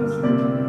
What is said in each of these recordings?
주님과 함께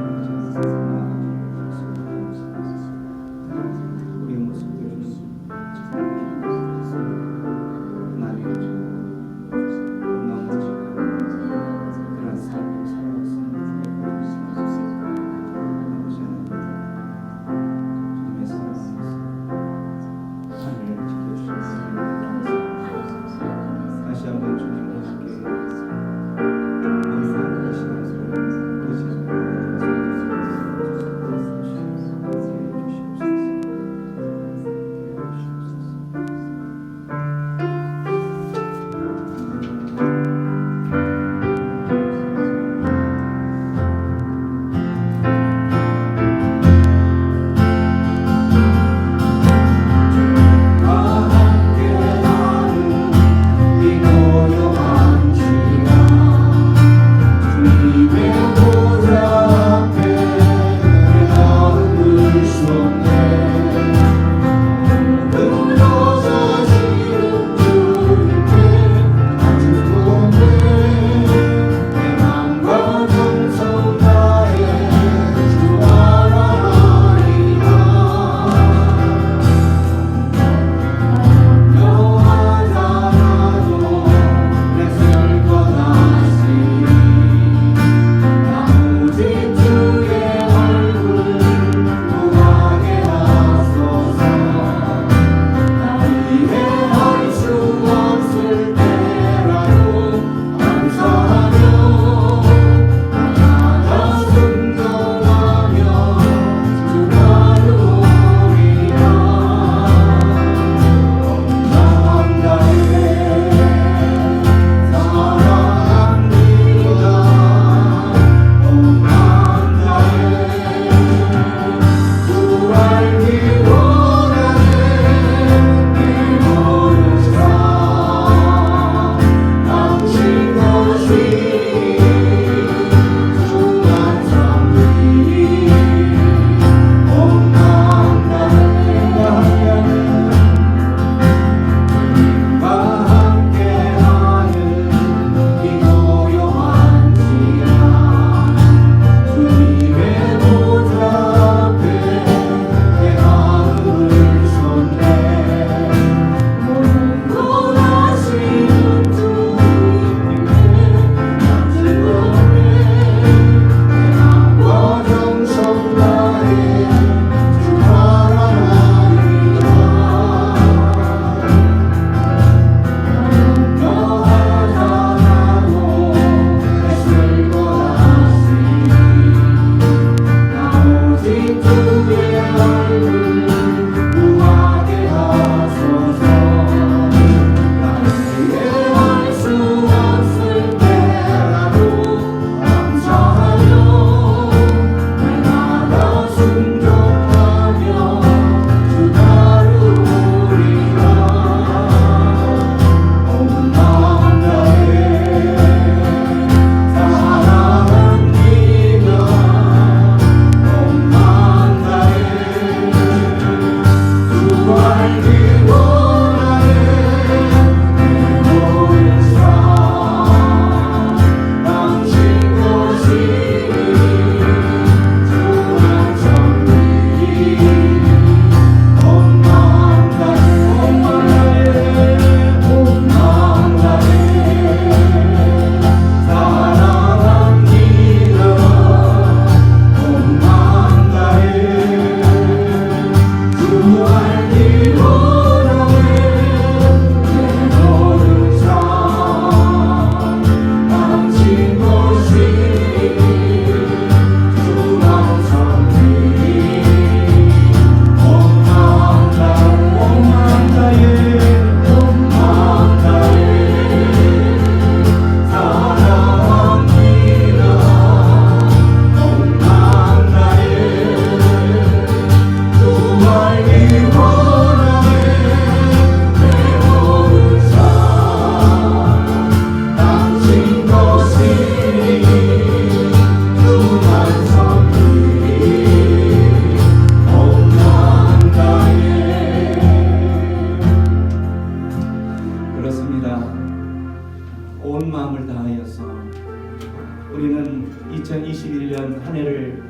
이번 한 해를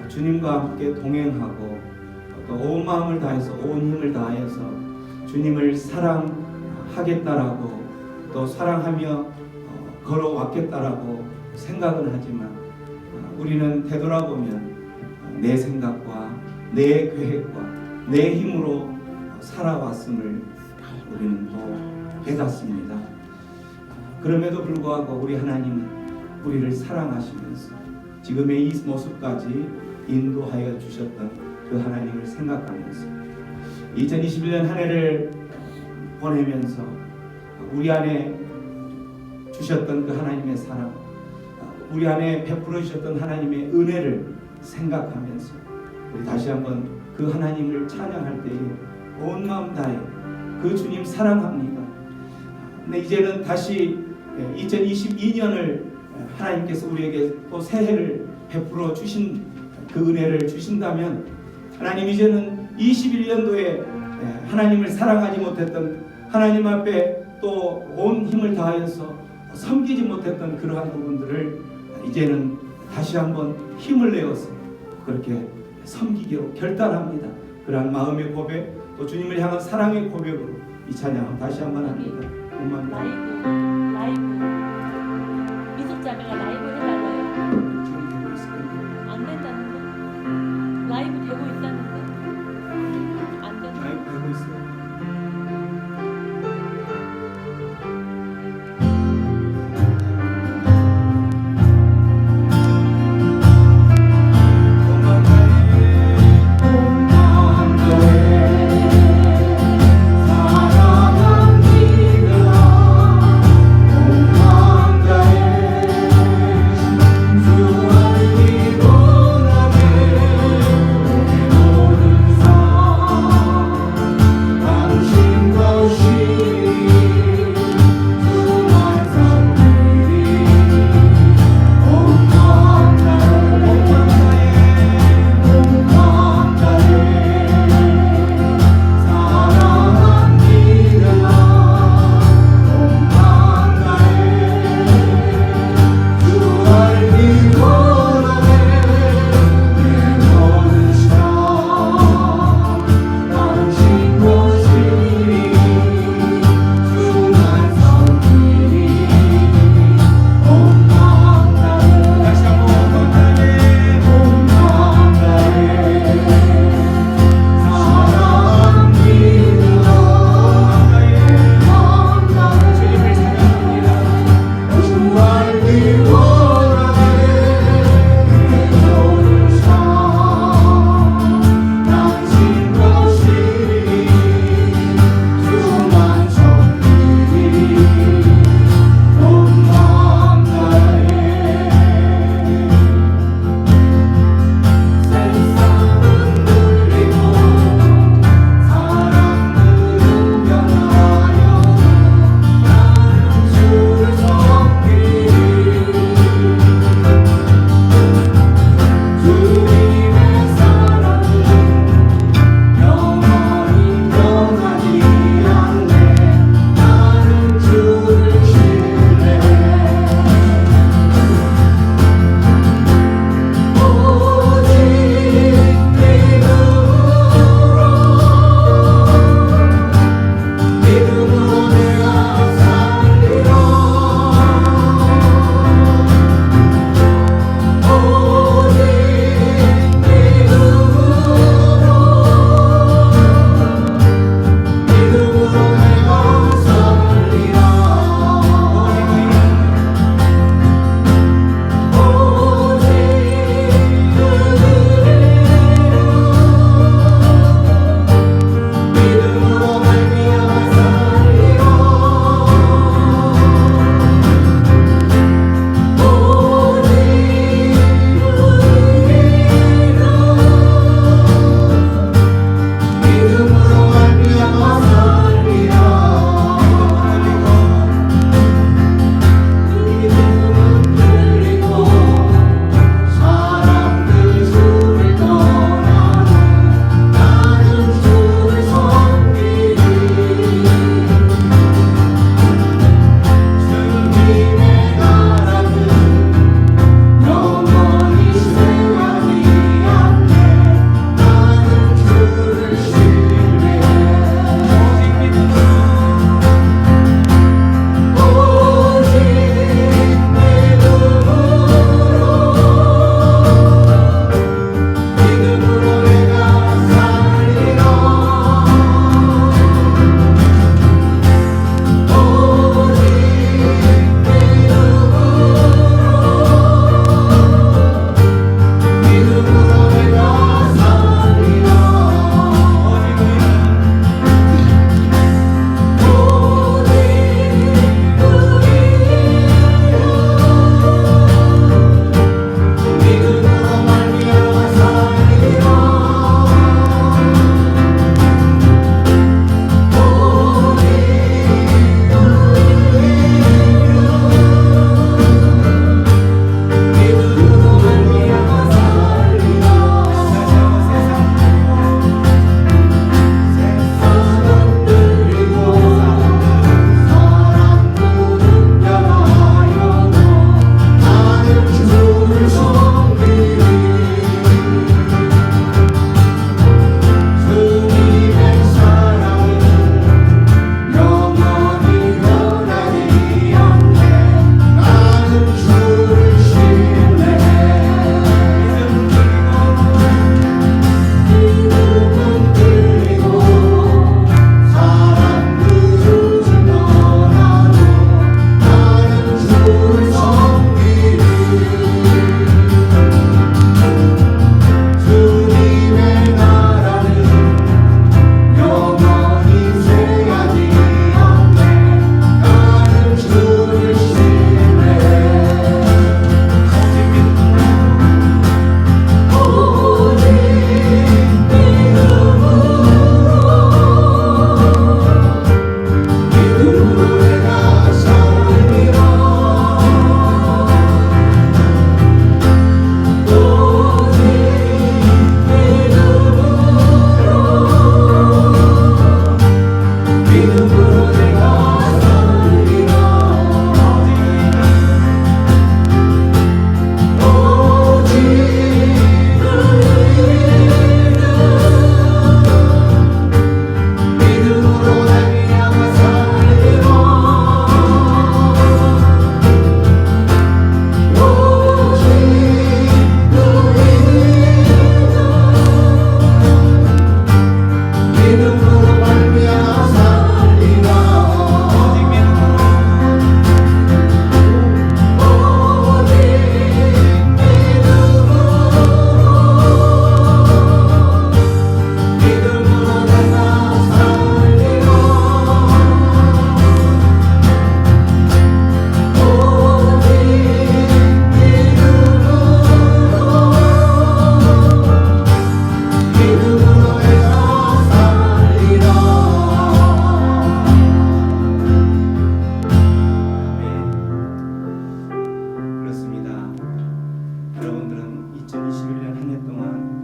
주님과 함께 동행하고 또 온 마음을 다해서 온 힘을 다해서 주님을 사랑하겠다라고 또 사랑하며 걸어왔겠다라고 생각은 하지만 우리는 되돌아보면 내 생각과 내 계획과 내 힘으로 살아왔음을 우리는 또 깨닫습니다. 그럼에도 불구하고 우리 하나님은 우리를 사랑하시면서 지금의 이 모습까지 인도하여 주셨던 그 하나님을 생각하면서 2021년 한 해를 보내면서 우리 안에 주셨던 그 하나님의 사랑, 우리 안에 베풀어 주셨던 하나님의 은혜를 생각하면서 우리 다시 한번 그 하나님을 찬양할 때에 온 마음 다해 그 주님 사랑합니다. 근데 이제는 다시 2022년을 하나님께서 우리에게 또 새해를 베풀어 주신 그 은혜를 주신다면 하나님 이제는 21년도에 하나님을 사랑하지 못했던 하나님 앞에 또 온 힘을 다해서 섬기지 못했던 그러한 부분들을 이제는 다시 한번 힘을 내어서 그렇게 섬기기로 결단합니다. 그러한 마음의 고백 또 주님을 향한 사랑의 고백으로 이 찬양을 다시 한번 합니다. 라이브 미소자매가 라이브 해달래요. 안 된다는데? 라이브 되고 있다는데? 안 된다. 라이브 되고 있어요. 사랑합니다. 2021년 한 해 동안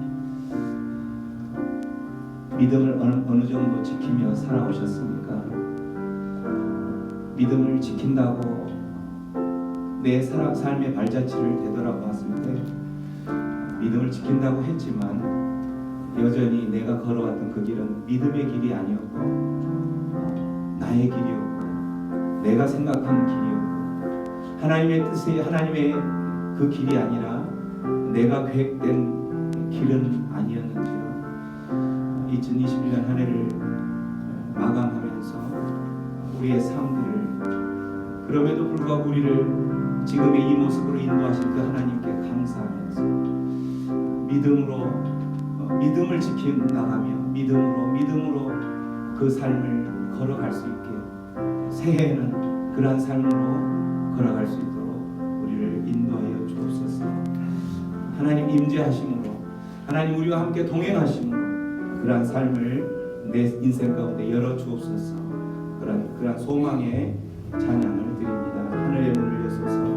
믿음을 어느 정도 지키며 살아오셨습니까? 믿음을 지킨다고 내 삶의 발자취를 되돌아봤을 때 믿음을 지킨다고 했지만 여전히 내가 걸어왔던 그 길은 믿음의 길이 아니었고 나의 길이었고 내가 생각하는 길이었고 하나님의 뜻이 하나님의 그 길이 아니라 내가 계획된 길은 아니었는지요. 2021년 한 해를 마감하면서 우리의 삶들을 그럼에도 불구하고 우리를 지금의 이 모습으로 인도하신 그 하나님께 감사하면서 믿음을 지켜 나가며 믿음으로 그 삶을 걸어갈 수 있게 새해에는 그러한 삶으로 걸어갈 수 있도록 우리를 인도하여 주옵소서. 하나님 임재하심으로 하나님 우리와 함께 동행하심으로 그러한 삶을 내 인생 가운데 열어 주옵소서. 그러한 소망의 찬양을 드립니다. 하늘의 문을 여소서.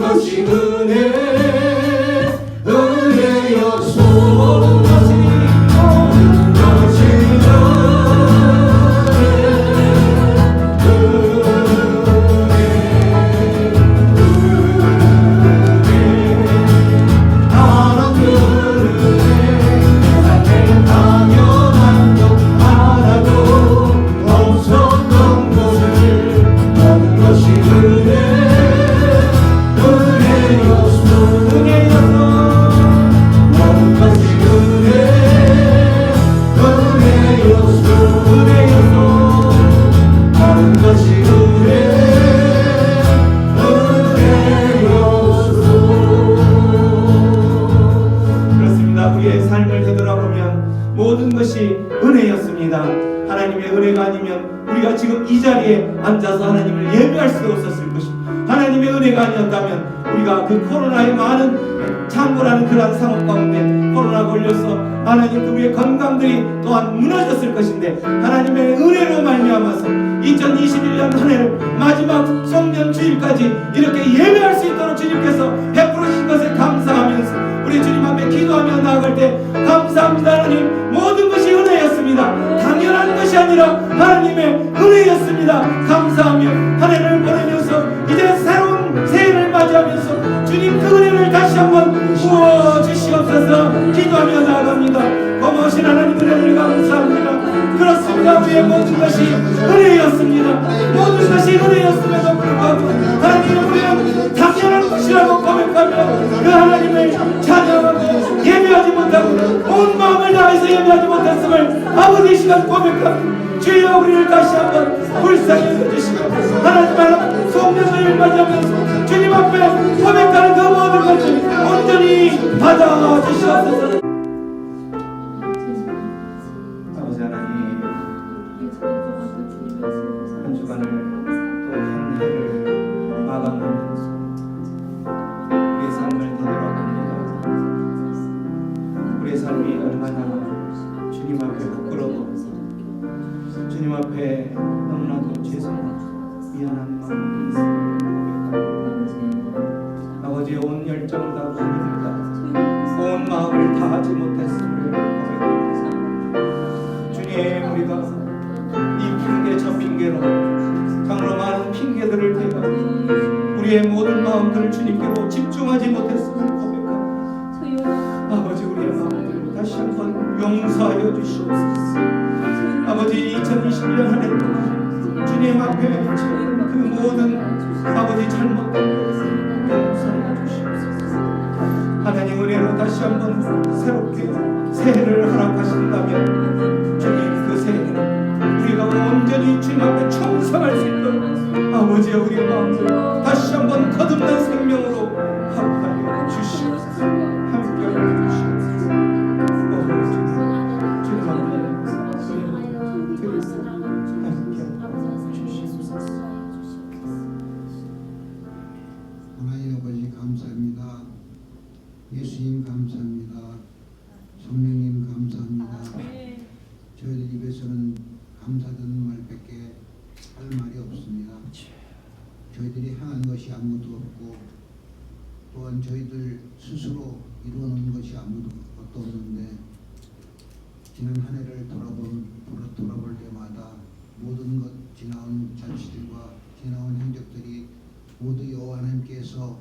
것이 은혜였소. 모든 것이 모든 것이 은혜였습니다. 하나님의 은혜가 아니면 우리가 지금 이 자리에 앉아서 하나님을 예배할 수가 없었을 것입니다. 하나님의 은혜가 아니었다면 우리가 그 코로나의 많은 창고라는 그러한 상황 가운데 코로나가 걸려서 하나님 그 우리의 건강들이 또한 무너졌을 것인데 하나님의 은혜로 말미암아서 2021년 한 해를 마지막 송년 주일까지 이렇게 예배할 수 있도록 주님께서 베풀어 주신 것에 감사하면서 우리 주님 앞에 기도하며 나아갈 때 감사합니다. 하나님, 모든 것이 은혜였습니다. 당연한 것이 아니라 하나님의 은혜였습니다. 감사하며 한 해를 보내면서 이제 새로운 새해를 맞이하면서 주님 그 은혜를 다시 한번 부어 주시옵소서. 기도하며 나아갑니다. 고마우신 하나님 은혜를 감사합니다. 그렇습니다. 우리의 모든 것이 은혜였습니다. 모든 것이 은혜였음에도 불구하고 하나님의 우리는 당연한 것이라고 고백하며 그 하나님을 찬양하고 예배하지 못하고 온 마음을 다해서 예배하지 못했음을 아버지 이 시간 고백합니다. 주여 우리를 다시 한번 불쌍히 여겨주시고 하나님 앞에 송년회를 맞이하면서 주님 앞에 고백하는 그 모든 것을 온전히 받아주시옵소서. 아버지 하나님, 한 주간을 또 한 해를 마감하면서 우리의 삶을 되돌아봅니다. 우리의 삶이 얼마나 주님 앞에 부끄러워 주님 앞에 너무나도 죄송하고 미안한 마음이 고백합니다. 아버지의 온 열정을 다하고 힘을 다하고 온 마음을 다하지 못했음을 고백합니다. 주님, 우리가 이 핑계 저 핑계로 정말로 많은 핑계들을 대고 우리의 모든 마음들을 주님께로 집중하지 못했음을 고백합니다. 아버지, 우리의 마음들을 다시 한번 용서하여 주시옵소서. 아버지, 2021년 한 해 동안 주님 앞에 그 모든 아버지 잘못된 것을 용서하여 주시옵소서. 하나님 은혜로 다시 한번 새롭게 새해를 허락하신다면 주님 그 새해는 우리가 온전히 주님 앞에 충성할 수 있도록 아버지의 우리의 마음을 다시 한번 거듭난 생명으로 합하여 주시옵소서. 함께하여 주시옵소서. 주님 앞에 하나님 아버지 감사합니다. 예수님 감사합니다. 성령님 감사합니다. 저희들 입에서는 감사드리는 말밖에 할 말이 없습니다. 저희들이 향한 것이 아무도 없고 또한 저희들 스스로 이루어놓은 것이 아무도 없는데 지난 한 해를 돌아볼 때마다 모든 것 지나온 잔치들과 지나온 행적들이 모두 여호와 하나님께서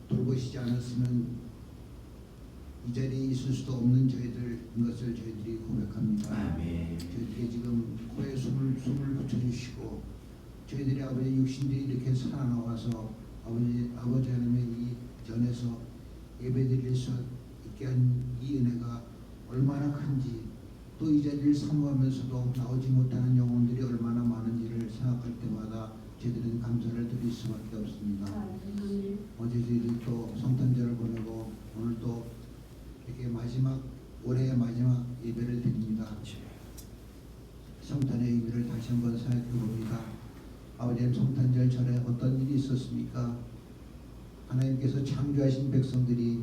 돌보시지 않았으면 이 자리에 있을 수도 없는 저희들인 것을 저희들이 고백합니다. 아멘. 저희들이 지금 코에 숨을 붙여주시고 저희들이 아버지 육신들이 이렇게 살아나와서 아버지 하나님의 이 전에서 예배드릴 수 있게 한 이 은혜가 얼마나 큰지 또 이 자리를 사모하면서도 나오지 못하는 영혼들이 얼마나 많은지를 생각할 때마다 저희들은 감사를 드릴 수밖에 없습니다. 어제 저희들이 또 성탄절을 보내고 오늘 또 이렇게 올해의 마지막 예배를 드립니다. 성탄의 의미를 다시 한번 생각해 봅니다. 아버지는 성탄절 전에 어떤 일이 있었습니까? 하나님께서 창조하신 백성들이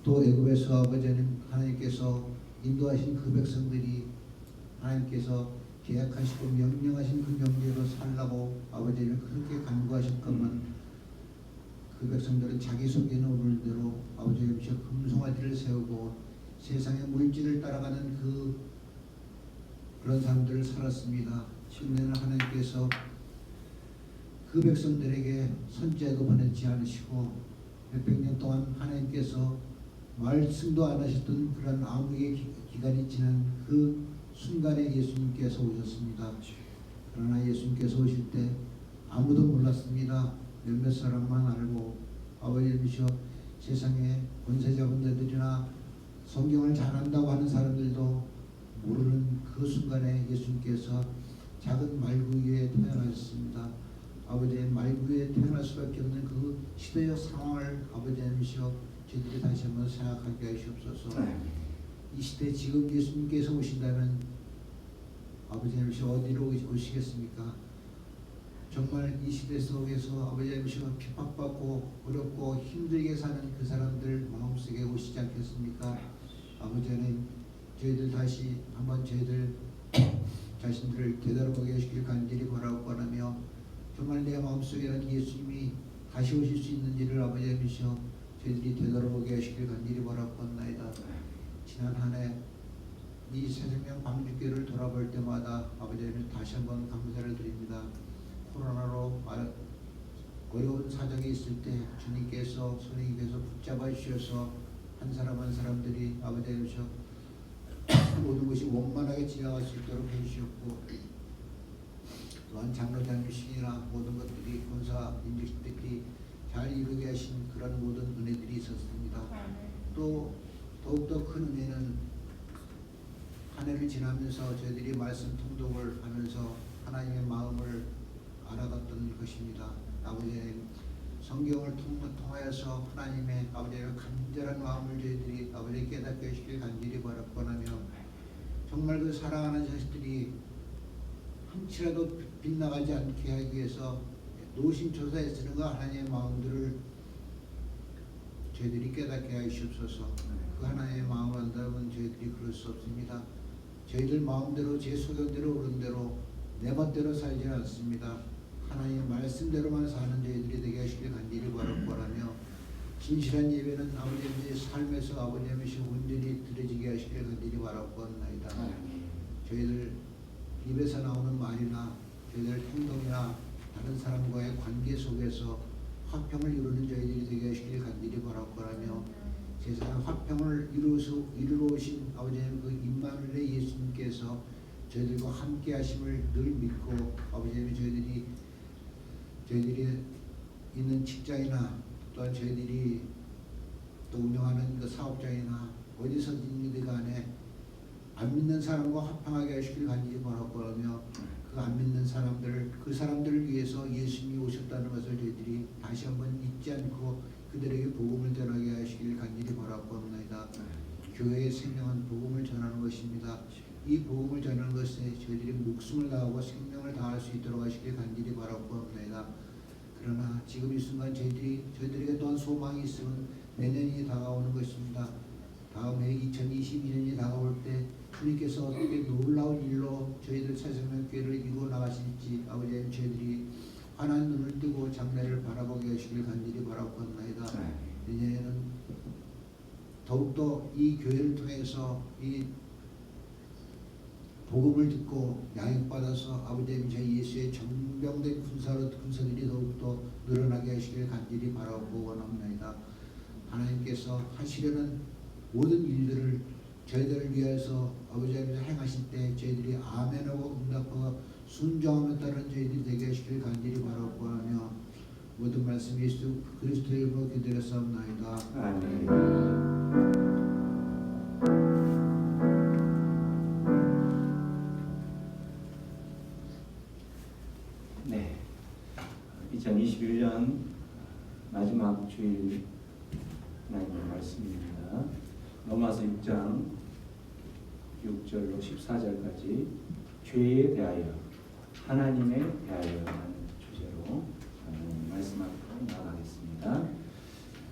또 애굽에서 아버지는 하나님께서 인도하신 그 백성들이 하나님께서 계약하시고 명령하신 그 명령으로 살라고 아버지는 그렇게 간구하셨건만 그 백성들은 자기 속에는 오를 대로 아버지 하나님이시여 금송아지를 세우고 세상의 물질을 따라가는 그런 삶들을 살았습니다. 심내는 하나님께서 그 백성들에게 선지자도 보내지 않으시고 몇백 년 동안 하나님께서 말씀도 안 하셨던 그런 암흑의 기간이 지난 그 순간에 예수님께서 오셨습니다. 그러나 예수님께서 오실 때 아무도 몰랐습니다. 몇몇 사람만 알고 아버지이시여 세상에 권세 잡은 자들이나 성경을 잘한다고 하는 사람들도 모르는 그 순간에 예수님께서 작은 말구 위에 태어나셨습니다. 아버지의 말구 위에 태어날 수밖에 없는 그 시대의 상황을 아버지 하나님이시여 저희들이 다시 한번 생각하게 하시옵소서. 이 시대 지금 예수님께서 오신다면 아버지 하나님이시여 어디로 오시겠습니까? 정말 이 시대 속에서 아버지 하나님이시여 핍박받고 어렵고 힘들게 사는 그 사람들 마음속에 오시지 않겠습니까? 아버지 하나님 저희들 다시 한번 저희들 자신들을 되돌아보게 하시길 간절히 바라고 정말 내 마음속에는 예수님이 다시 오실 수 있는 일을 아버지 하나님이시여 저희들이 되돌아보게 하시길 간절히 바라옵나이다. 지난 한 해 이 새생명 방주교를 돌아볼 때마다 아버지 하나님 다시 한번 감사를 드립니다. 코로나로 어려운 사정이 있을 때 주님께서 손님께서 붙잡아 주셔서 한 사람 한 사람들이 아버지 하나님이시여 모든 것이 원만하게 지나갈 수 있도록 해주셨고 또한 장로장님이시나 모든 것들이 권사 인직들이 잘 이루게 하신 그런 모든 은혜들이 있었습니다. 또 더욱더 큰 은혜는 한 해를 지나면서 저희들이 말씀 통독을 하면서 하나님의 마음을 알아갔던 것입니다. 아버지 하나님 성경을 통하여서 하나님의 아버지의 간절한 마음을 저희들이 아버지 깨닫게 하시길 간절히 바라고나며 정말 그 사랑하는 자식들이 한치라도 빗나가지 않게 하기 위해서 노심초사에 쓰는 그 하나님의 마음들을 저희들이 깨닫게 하시옵소서. 그 하나님의 마음을 안다면 저희들이 그럴 수 없습니다. 저희들 마음대로 제 소견대로 오른 대로 내 멋대로 살지 않습니다. 하나님 말씀대로만 사는 저희들이 되게 하시길 간절히 바라며 진실한 예배는 아버지의 삶에서 아버지의 온전히 드려지게 하시길 간절히 바라옵나이다. 저희들 입에서 나오는 말이나 저희들 행동이나 다른 사람과의 관계 속에서 화평을 이루는 저희들이 되게 하시길 간절히 바라옵나며 세상 화평을 이루러 오신 아버지의 그 임마누엘의 예수님께서 저희들과 함께 하심을 늘 믿고 아버지의 저희들이 있는 직장이나 또한 저희들이 또 운영하는 그 사업장이나 어디서든지 간에 안 믿는 사람과 화평하게 하시길 간절히 바라며 그 안 믿는 사람들 그 사람들을 위해서 예수님이 오셨다는 것을 저희들이 다시 한번 잊지 않고 그들에게 복음을 전하게 하시길 간절히 바라옵나이다. 교회의 생명은 복음을 전하는 것입니다. 이 복음을 전하는 것에 저희들이 목숨을 다하고 생명을 다할 수 있도록 하시길 간절히 바라옵나이다. 그러나 지금 이 순간 저희들에게 또한 소망이 있으면 내년이 다가오는 것입니다. 다음에 2022년이 다가올 때 주님께서 어떻게 놀라운 일로 저희들 새생명교회를 이루어 나가실지 아버지 하나님 저희들이 환한 눈을 뜨고 장래를 바라보게 하시길 간절히 바라옵나이다. 내년에는 더욱더 이 교회를 통해서 이 복음을 듣고 양육받아서 아버지 하나님 저희 예수의 정병된 군사들이 더욱더 늘어나게 하시길 간절히 바라고 원합니다. 하나님께서 하시려는 모든 일들을 저희들을 위해서 아버지 하나님 행하실 때 저희들이 아멘하고 응답하고 순종하며 따른 저희들이 되게 하시길 간절히 바라고 하며 모든 말씀 예수 그리스도의 이름으로 기도했사옵나이다. 아멘. 네, 2021년 마지막 주일 하나님의 말씀입니다. 로마서 6장 6절로 14절까지 죄에 대하여 하나님에 대하여라는 주제로 말씀 앞으로 나가겠습니다.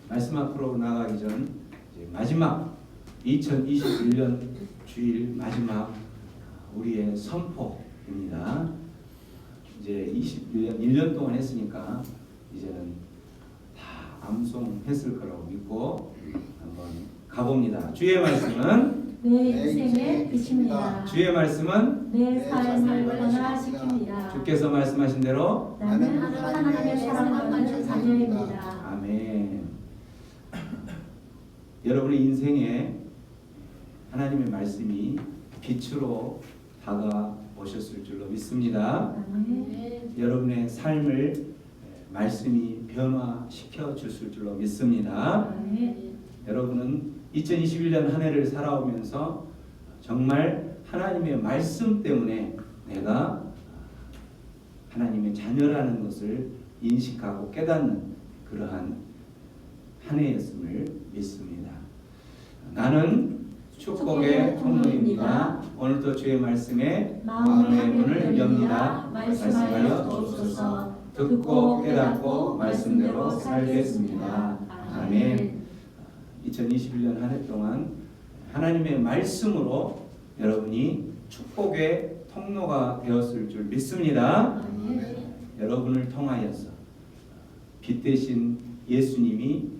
말씀 앞으로 나가기 전 이제 마지막 2021년 주일 마지막 우리의 선포입니다. 이제 21년 1년 동안 했으니까 이제는 다 암송했을 거라고 믿고 한번 가봅니다. 주의 말씀은 내 인생의 빛입니다. 주의 말씀은 내 삶을 변화시킵니다. 주께서 말씀하신 대로 나는 하나님의 사랑받는 자녀입니다. 아멘. 여러분의 인생에 하나님의 말씀이 빛으로 다가오셨을 줄로 믿습니다. 아멘. 여러분의 삶을 말씀이 변화시켜 주실 줄로 믿습니다. 아멘. 여러분은 2021년 한 해를 살아오면서 정말 하나님의 말씀 때문에 내가 하나님의 자녀라는 것을 인식하고 깨닫는 그러한 한 해였음을 믿습니다. 나는 축복의 통로입니다. 오늘도 주의 말씀에 마음의 문을 엽니다. 말씀하여 주옵소서. 듣고 깨닫고 말씀대로 살겠습니다. 아멘. 2021년 한 해 동안 하나님의 말씀으로 여러분이 축복의 통로가 되었을 줄 믿습니다. 아멘. 여러분을 통하여서 빛 대신 예수님이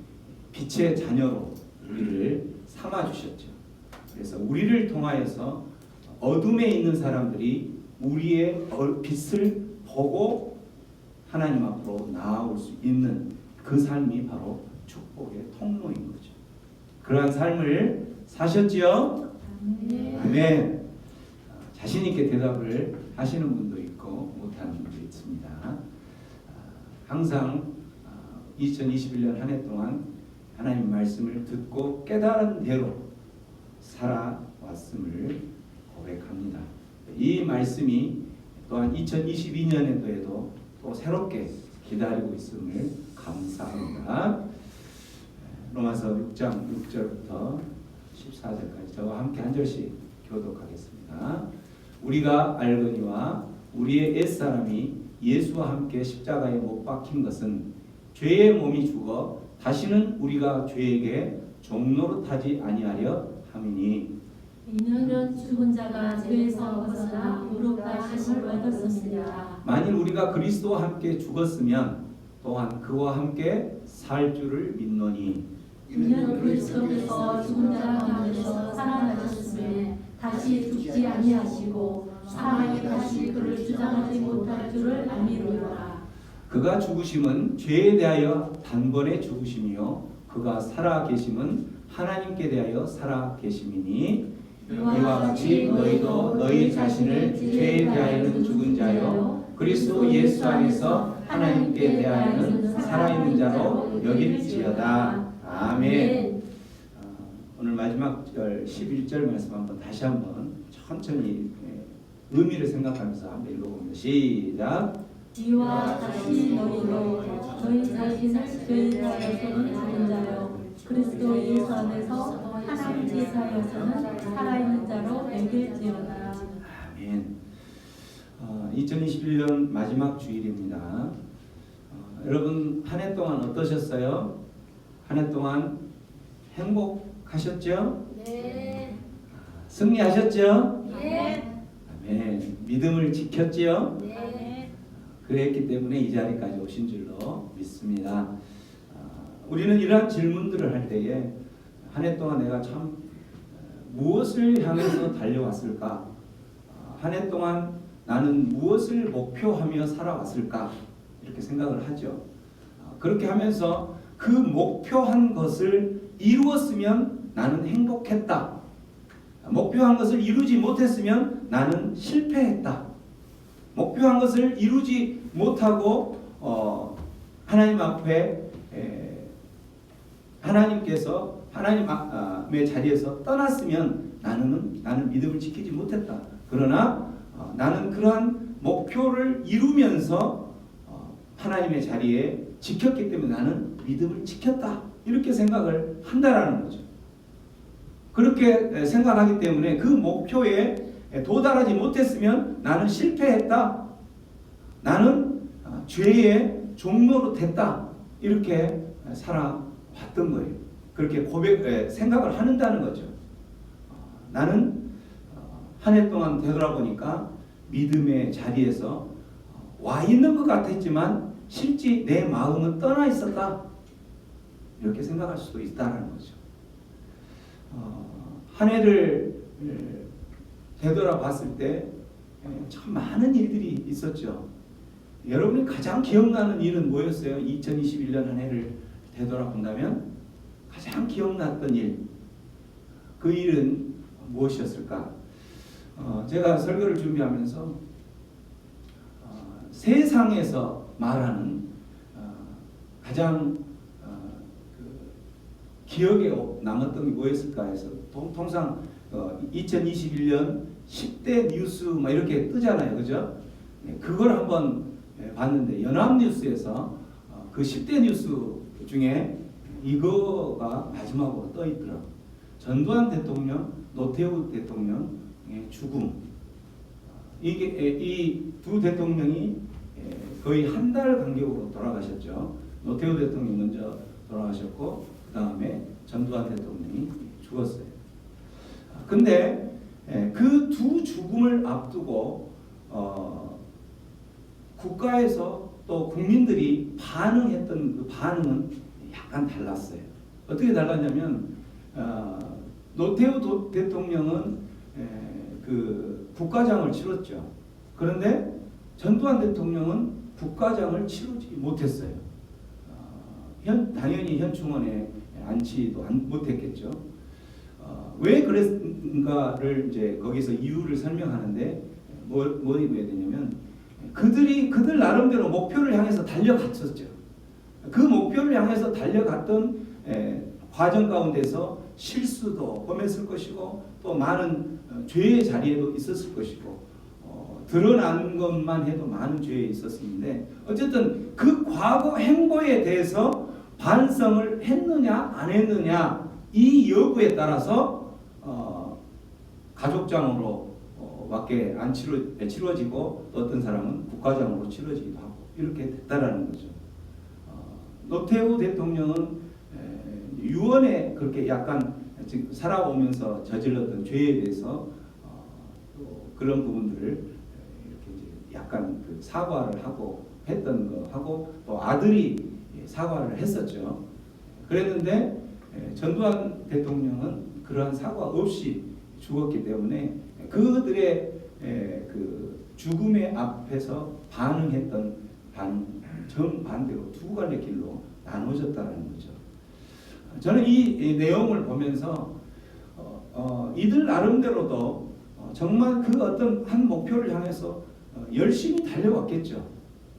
빛의 자녀로 우리를 삼아 주셨죠. 그래서 우리를 통하여서 어둠에 있는 사람들이 우리의 빛을 보고 하나님 앞으로 나아올 수 있는 그 삶이 바로 축복의 통로인 거죠. 그러한 삶을 사셨지요? 아멘. 아멘. 자신 있게 대답을 하시는 분도 있고 못하는 분도 있습니다. 항상 2021년 한 해 동안 하나님 말씀을 듣고 깨달은 대로 살아왔음을 고백합니다. 이 말씀이 또한 2022년에도 또 새롭게 기다리고 있음을 감사합니다. 로마서 6장 6절부터 14절까지 저와 함께 한 절씩 교독하겠습니다. 우리가 알거니와 우리의 옛사람이 예수와 함께 십자가에 못 박힌 것은 죄의 몸이 죽어 다시는 우리가 죄에게 종노릇하지 아니하려 함이니 이는 죽은 자가 죄에서 벗어나 무릎 다심을 얻었습니다. 만일 우리가 그리스도와 함께 죽었으면 또한 그와 함께 살 줄을 믿노니 이는 그리스도께서 죽은 자 가운데서 살아나셨음에 다시 죽지 아니하시고 사망이 다시 그를 주장하지 못할 줄을 알미로다. 그가 죽으심은 죄에 대하여 단번에 죽으심이요 그가 살아 계심은 하나님께 대하여 살아 계심이니 이와 같이 너희도 너희 자신을 죄에 대하여는 죽은 자요 그리스도 예수 안에서 하나님께 대하여는 살아있는 자로 여길지어다. 아멘. 오늘 마지막 절 11절 말씀 한번 다시 한번 천천히 의미를 생각하면서 한번 읽어봅니다. 시작. 이와 같이 너희도 너희 자신을 죄에 대하여서는 죽은 자요 그리스도 예수 안에서 하나님께 대하여서는 살아있는 자로 여길지어다. 아멘. 2021년 마지막 주일입니다. 여러분 한 해 동안 어떠셨어요? 한 해 동안 행복하셨죠? 네. 승리하셨죠? 네. 아멘. 믿음을 지켰지요? 네. 그랬기 때문에 이 자리까지 오신 줄로 믿습니다. 우리는 이러한 질문들을 할 때에 한 해 동안 내가 참 무엇을 향해서 달려왔을까? 한 해 동안 나는 무엇을 목표하며 살아왔을까? 이렇게 생각을 하죠. 그렇게 하면서 그 목표한 것을 이루었으면 나는 행복했다. 목표한 것을 이루지 못했으면 나는 실패했다. 목표한 것을 이루지 못하고 하나님 앞에 하나님께서 하나님의 자리에서 떠났으면 나는 믿음을 지키지 못했다. 그러나 나는 그러한 목표를 이루면서 하나님의 자리에 지켰기 때문에 나는 믿음을 지켰다. 이렇게 생각을 한다라는 거죠. 그렇게 생각하기 때문에 그 목표에 도달하지 못했으면 나는 실패했다. 나는 죄의 종로로 됐다. 이렇게 살아왔던 거예요. 그렇게 생각을 한다는 거죠. 나는 한 해 동안 되돌아보니까 믿음의 자리에서 와 있는 것 같았지만 실제 내 마음은 떠나 있었다. 이렇게 생각할 수도 있다는 거죠. 한 해를 되돌아봤을 때 참 많은 일들이 있었죠. 여러분이 가장 기억나는 일은 뭐였어요? 2021년 한 해를 되돌아본다면 가장 기억났던 일, 그 일은 무엇이었을까? 제가 설교를 준비하면서 세상에서 말하는 가장 기억에 남았던 게 뭐였을까 해서 통상 2021년 10대 뉴스 막 이렇게 뜨잖아요, 그죠? 그걸 한번 봤는데 연합뉴스에서 그 10대 뉴스 중에 이거가 마지막으로 떠 있더라고요. 전두환 대통령, 노태우 대통령의 죽음. 이게 이 두 대통령이 거의 한 달 간격으로 돌아가셨죠. 노태우 대통령이 먼저 돌아가셨고 그 다음에 전두환 대통령이 죽었어요. 근데 그 두 죽음을 앞두고 국가에서 또 국민들이 반응했던 그 반응은 약간 달랐어요. 어떻게 달랐냐면 노태우 대통령은 그 국가장을 치렀죠. 그런데 전두환 대통령은 국가장을 치르지 못했어요. 당연히 현충원에 안치도 못했겠죠. 왜 그랬는가를 이제 거기서 이유를 설명하는데 뭐 입어야 되냐면 그들 나름대로 목표를 향해서 달려갔었죠. 그 목표를 향해서 달려갔던 과정 가운데서 실수도 범했을 것이고 또 많은 죄의 자리에도 있었을 것이고 드러난 것만 해도 많은 죄에 있었는데 어쨌든 그 과거 행보에 대해서 반성을 했느냐 안 했느냐 이 여부에 따라서 가족장으로 밖에 안 치러지고 또 어떤 사람은 국가장으로 치러지기도 하고 이렇게 됐다라는 거죠. 노태우 대통령은 유언에 그렇게 약간 지금 살아오면서 저질렀던 죄에 대해서 또 그런 부분들을 이렇게 이제 약간 그 사과를 하고 했던 거 하고 또 아들이 사과를 했었죠. 그랬는데 전두환 대통령은 그러한 사과 없이 죽었기 때문에 그들의 그 죽음의 앞에서 반응했던 정반대로 두 갈래 길로 나눠졌다는 거죠. 저는 이 내용을 보면서 이들 나름대로도 정말 그 어떤 한 목표를 향해서 열심히 달려왔겠죠.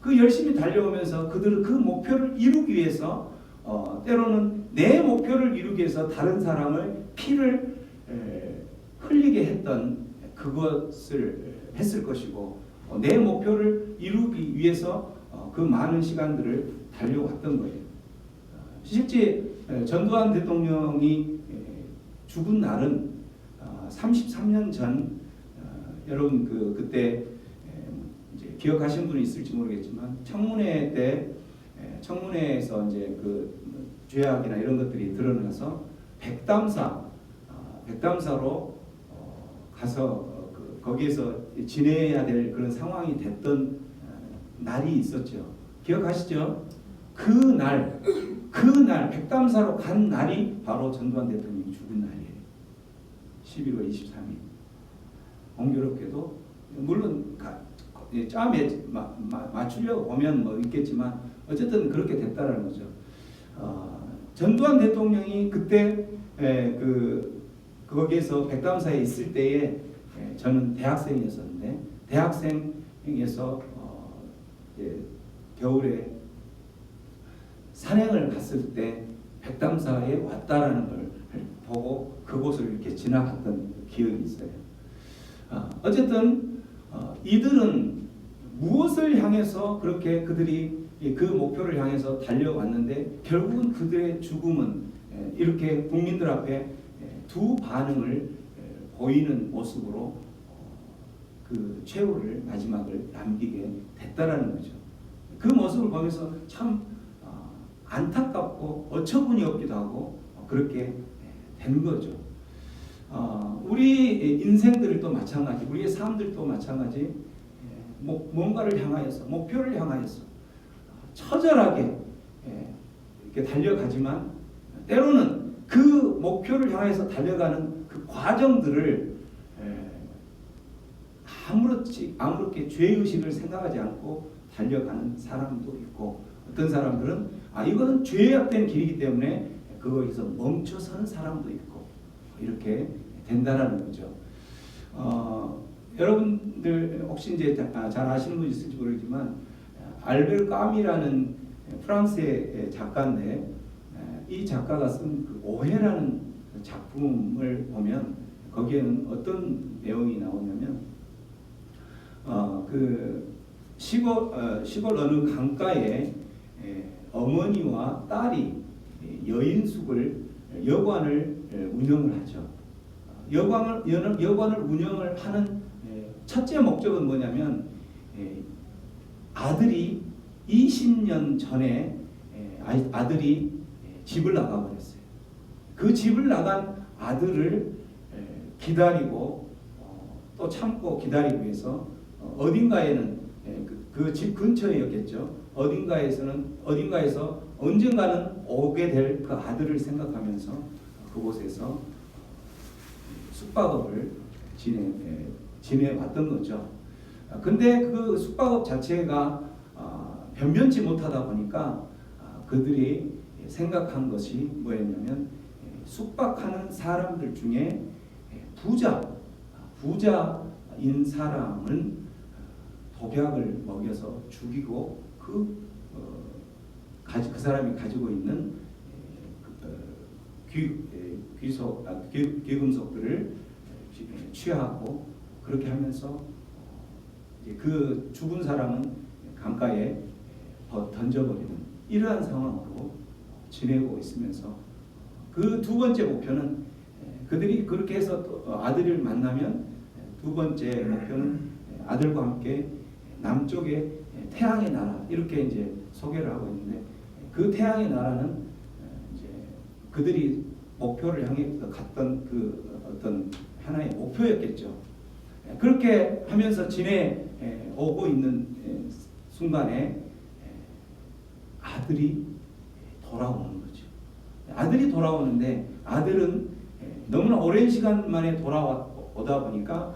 그 열심히 달려오면서 그들은 그 목표를 이루기 위해서 때로는 내 목표를 이루기 위해서 다른 사람의 피를 흘리게 했던 그것을 했을 것이고 내 목표를 이루기 위해서 그 많은 시간들을 달려왔던 거예요. 실제 전두환 대통령이 죽은 날은 33년 전 여러분 그때 이제 기억하시는 분이 있을지 모르겠지만 청문회 때 청문회에서 이제 그 죄악이나 이런 것들이 드러나서 백담사로 가서 거기에서 지내야 될 그런 상황이 됐던 날이 있었죠. 기억하시죠? 그날 백담사로 간 날이 바로 전두환 대통령이 죽은 날이에요. 11월 23일. 공교롭게도 물론 짬에 맞추려고 보면 뭐 있겠지만 어쨌든 그렇게 됐다라는 거죠. 전두환 대통령이 그때 거기에서 백담사에 있을 때에 저는 대학생이었었는데 대학생에서 겨울에 산행을 갔을 때 백담사에 왔다라는 걸 보고 그곳을 이렇게 지나갔던 기억이 있어요. 어쨌든 이들은 무엇을 향해서 그렇게 그들이 그 목표를 향해서 달려왔는데 결국은 그들의 죽음은 이렇게 국민들 앞에 두 반응을 보이는 모습으로 그 최후를 마지막을 남기게 됐다라는 거죠. 그 모습을 보면서 참 안타깝고 어처구니 없기도 하고 그렇게 된 거죠. 우리 인생들도 마찬가지, 우리의 삶들도 마찬가지. 뭔가를 향하여서 목표를 향하여서 처절하게 이렇게 달려가지만 때로는 그 목표를 향해서 달려가는 그 과정들을 아무렇게 죄의식을 생각하지 않고 달려가는 사람도 있고, 어떤 사람들은 이거는 죄악된 길이기 때문에 거기서 멈춰서는 사람도 있고, 이렇게 된다라는 거죠. 여러분들 혹시 이제 잘 아시는 분 있을지 모르지만 알베르 까미라는 프랑스의 작가인데, 이 작가가 쓴 그 오해라는 작품을 보면 거기에는 어떤 내용이 나오냐면 그 시골 어느 강가에 어머니와 딸이 여관을 운영을 하죠. 여관을 운영을 하는 첫째 목적은 뭐냐면 아들이 20년 전에 아들이 집을 나가버렸어요. 그 집을 나간 아들을 기다리고 또 참고 기다리기 위해서 어딘가에는 그 집 근처였겠죠. 어딘가에서 언젠가는 오게 될 그 아들을 생각하면서 그곳에서 숙박업을 지내왔던 거죠. 근데 그 숙박업 자체가 변변치 못하다 보니까 그들이 생각한 것이 뭐였냐면 숙박하는 사람들 중에 부자인 사람은 독약을 먹여서 죽이고 그 사람이 가지고 있는 귀금속들을 취하고, 그렇게 하면서 그 죽은 사람은 강가에 던져버리는 이러한 상황으로 지내고 있으면서, 그 두 번째 목표는 그들이 그렇게 해서 또 아들을 만나면 두 번째 목표는 아들과 함께 남쪽의 태양의 나라, 이렇게 이제 소개를 하고 있는데, 그 태양의 나라는 이제 그들이 목표를 향해 갔던 그 어떤 하나의 목표였겠죠. 그렇게 하면서 지내오고 있는 순간에 아들이 돌아오는 거죠. 아들이 돌아오는데 아들은 너무나 오랜 시간 만에 돌아오다 보니까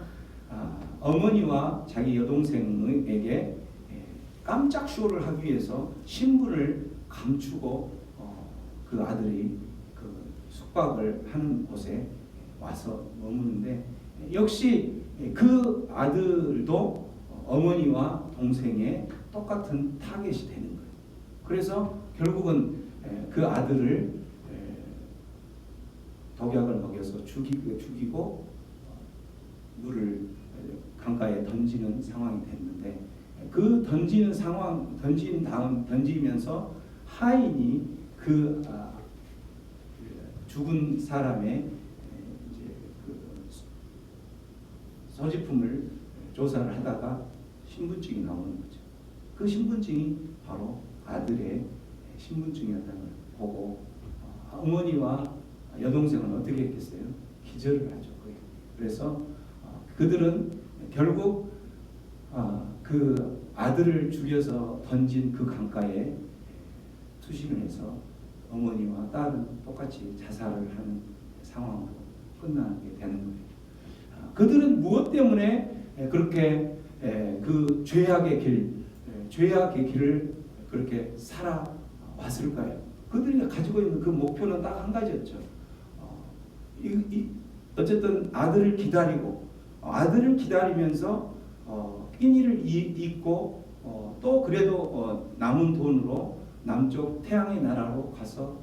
어머니와 자기 여동생에게 깜짝 쇼를 하기 위해서 신분을 감추고 그 아들이 그 숙박을 하는 곳에 와서 머무는데, 역시 그 아들도 어머니와 동생의 똑같은 타겟이 되는 거예요. 그래서 결국은 그 아들을 독약을 먹여서 죽이고 물을 강가에 던지는 상황이 됐는데, 그 던지면서 하인이 그 죽은 사람의 이제 그 소지품을 조사를 하다가 신분증이 나오는 거죠. 그 신분증이 바로 아들의 신분증이었다는 걸 보고 어머니와 여동생은 어떻게 했겠어요? 기절을 하죠. 그래서 그들은 결국 그 아들을 죽여서 던진 그 강가에 투신을 해서 어머니와 딸은 똑같이 자살을 하는 상황으로 끝나게 되는 거예요. 그들은 무엇 때문에 그렇게 그 죄악의 길을 그렇게 살아왔을까요? 그들이 가지고 있는 그 목표는 딱 한 가지였죠. 어쨌든 아들을 기다리면서 끼니를 잊고 또 그래도 남은 돈으로 남쪽 태양의 나라로 가서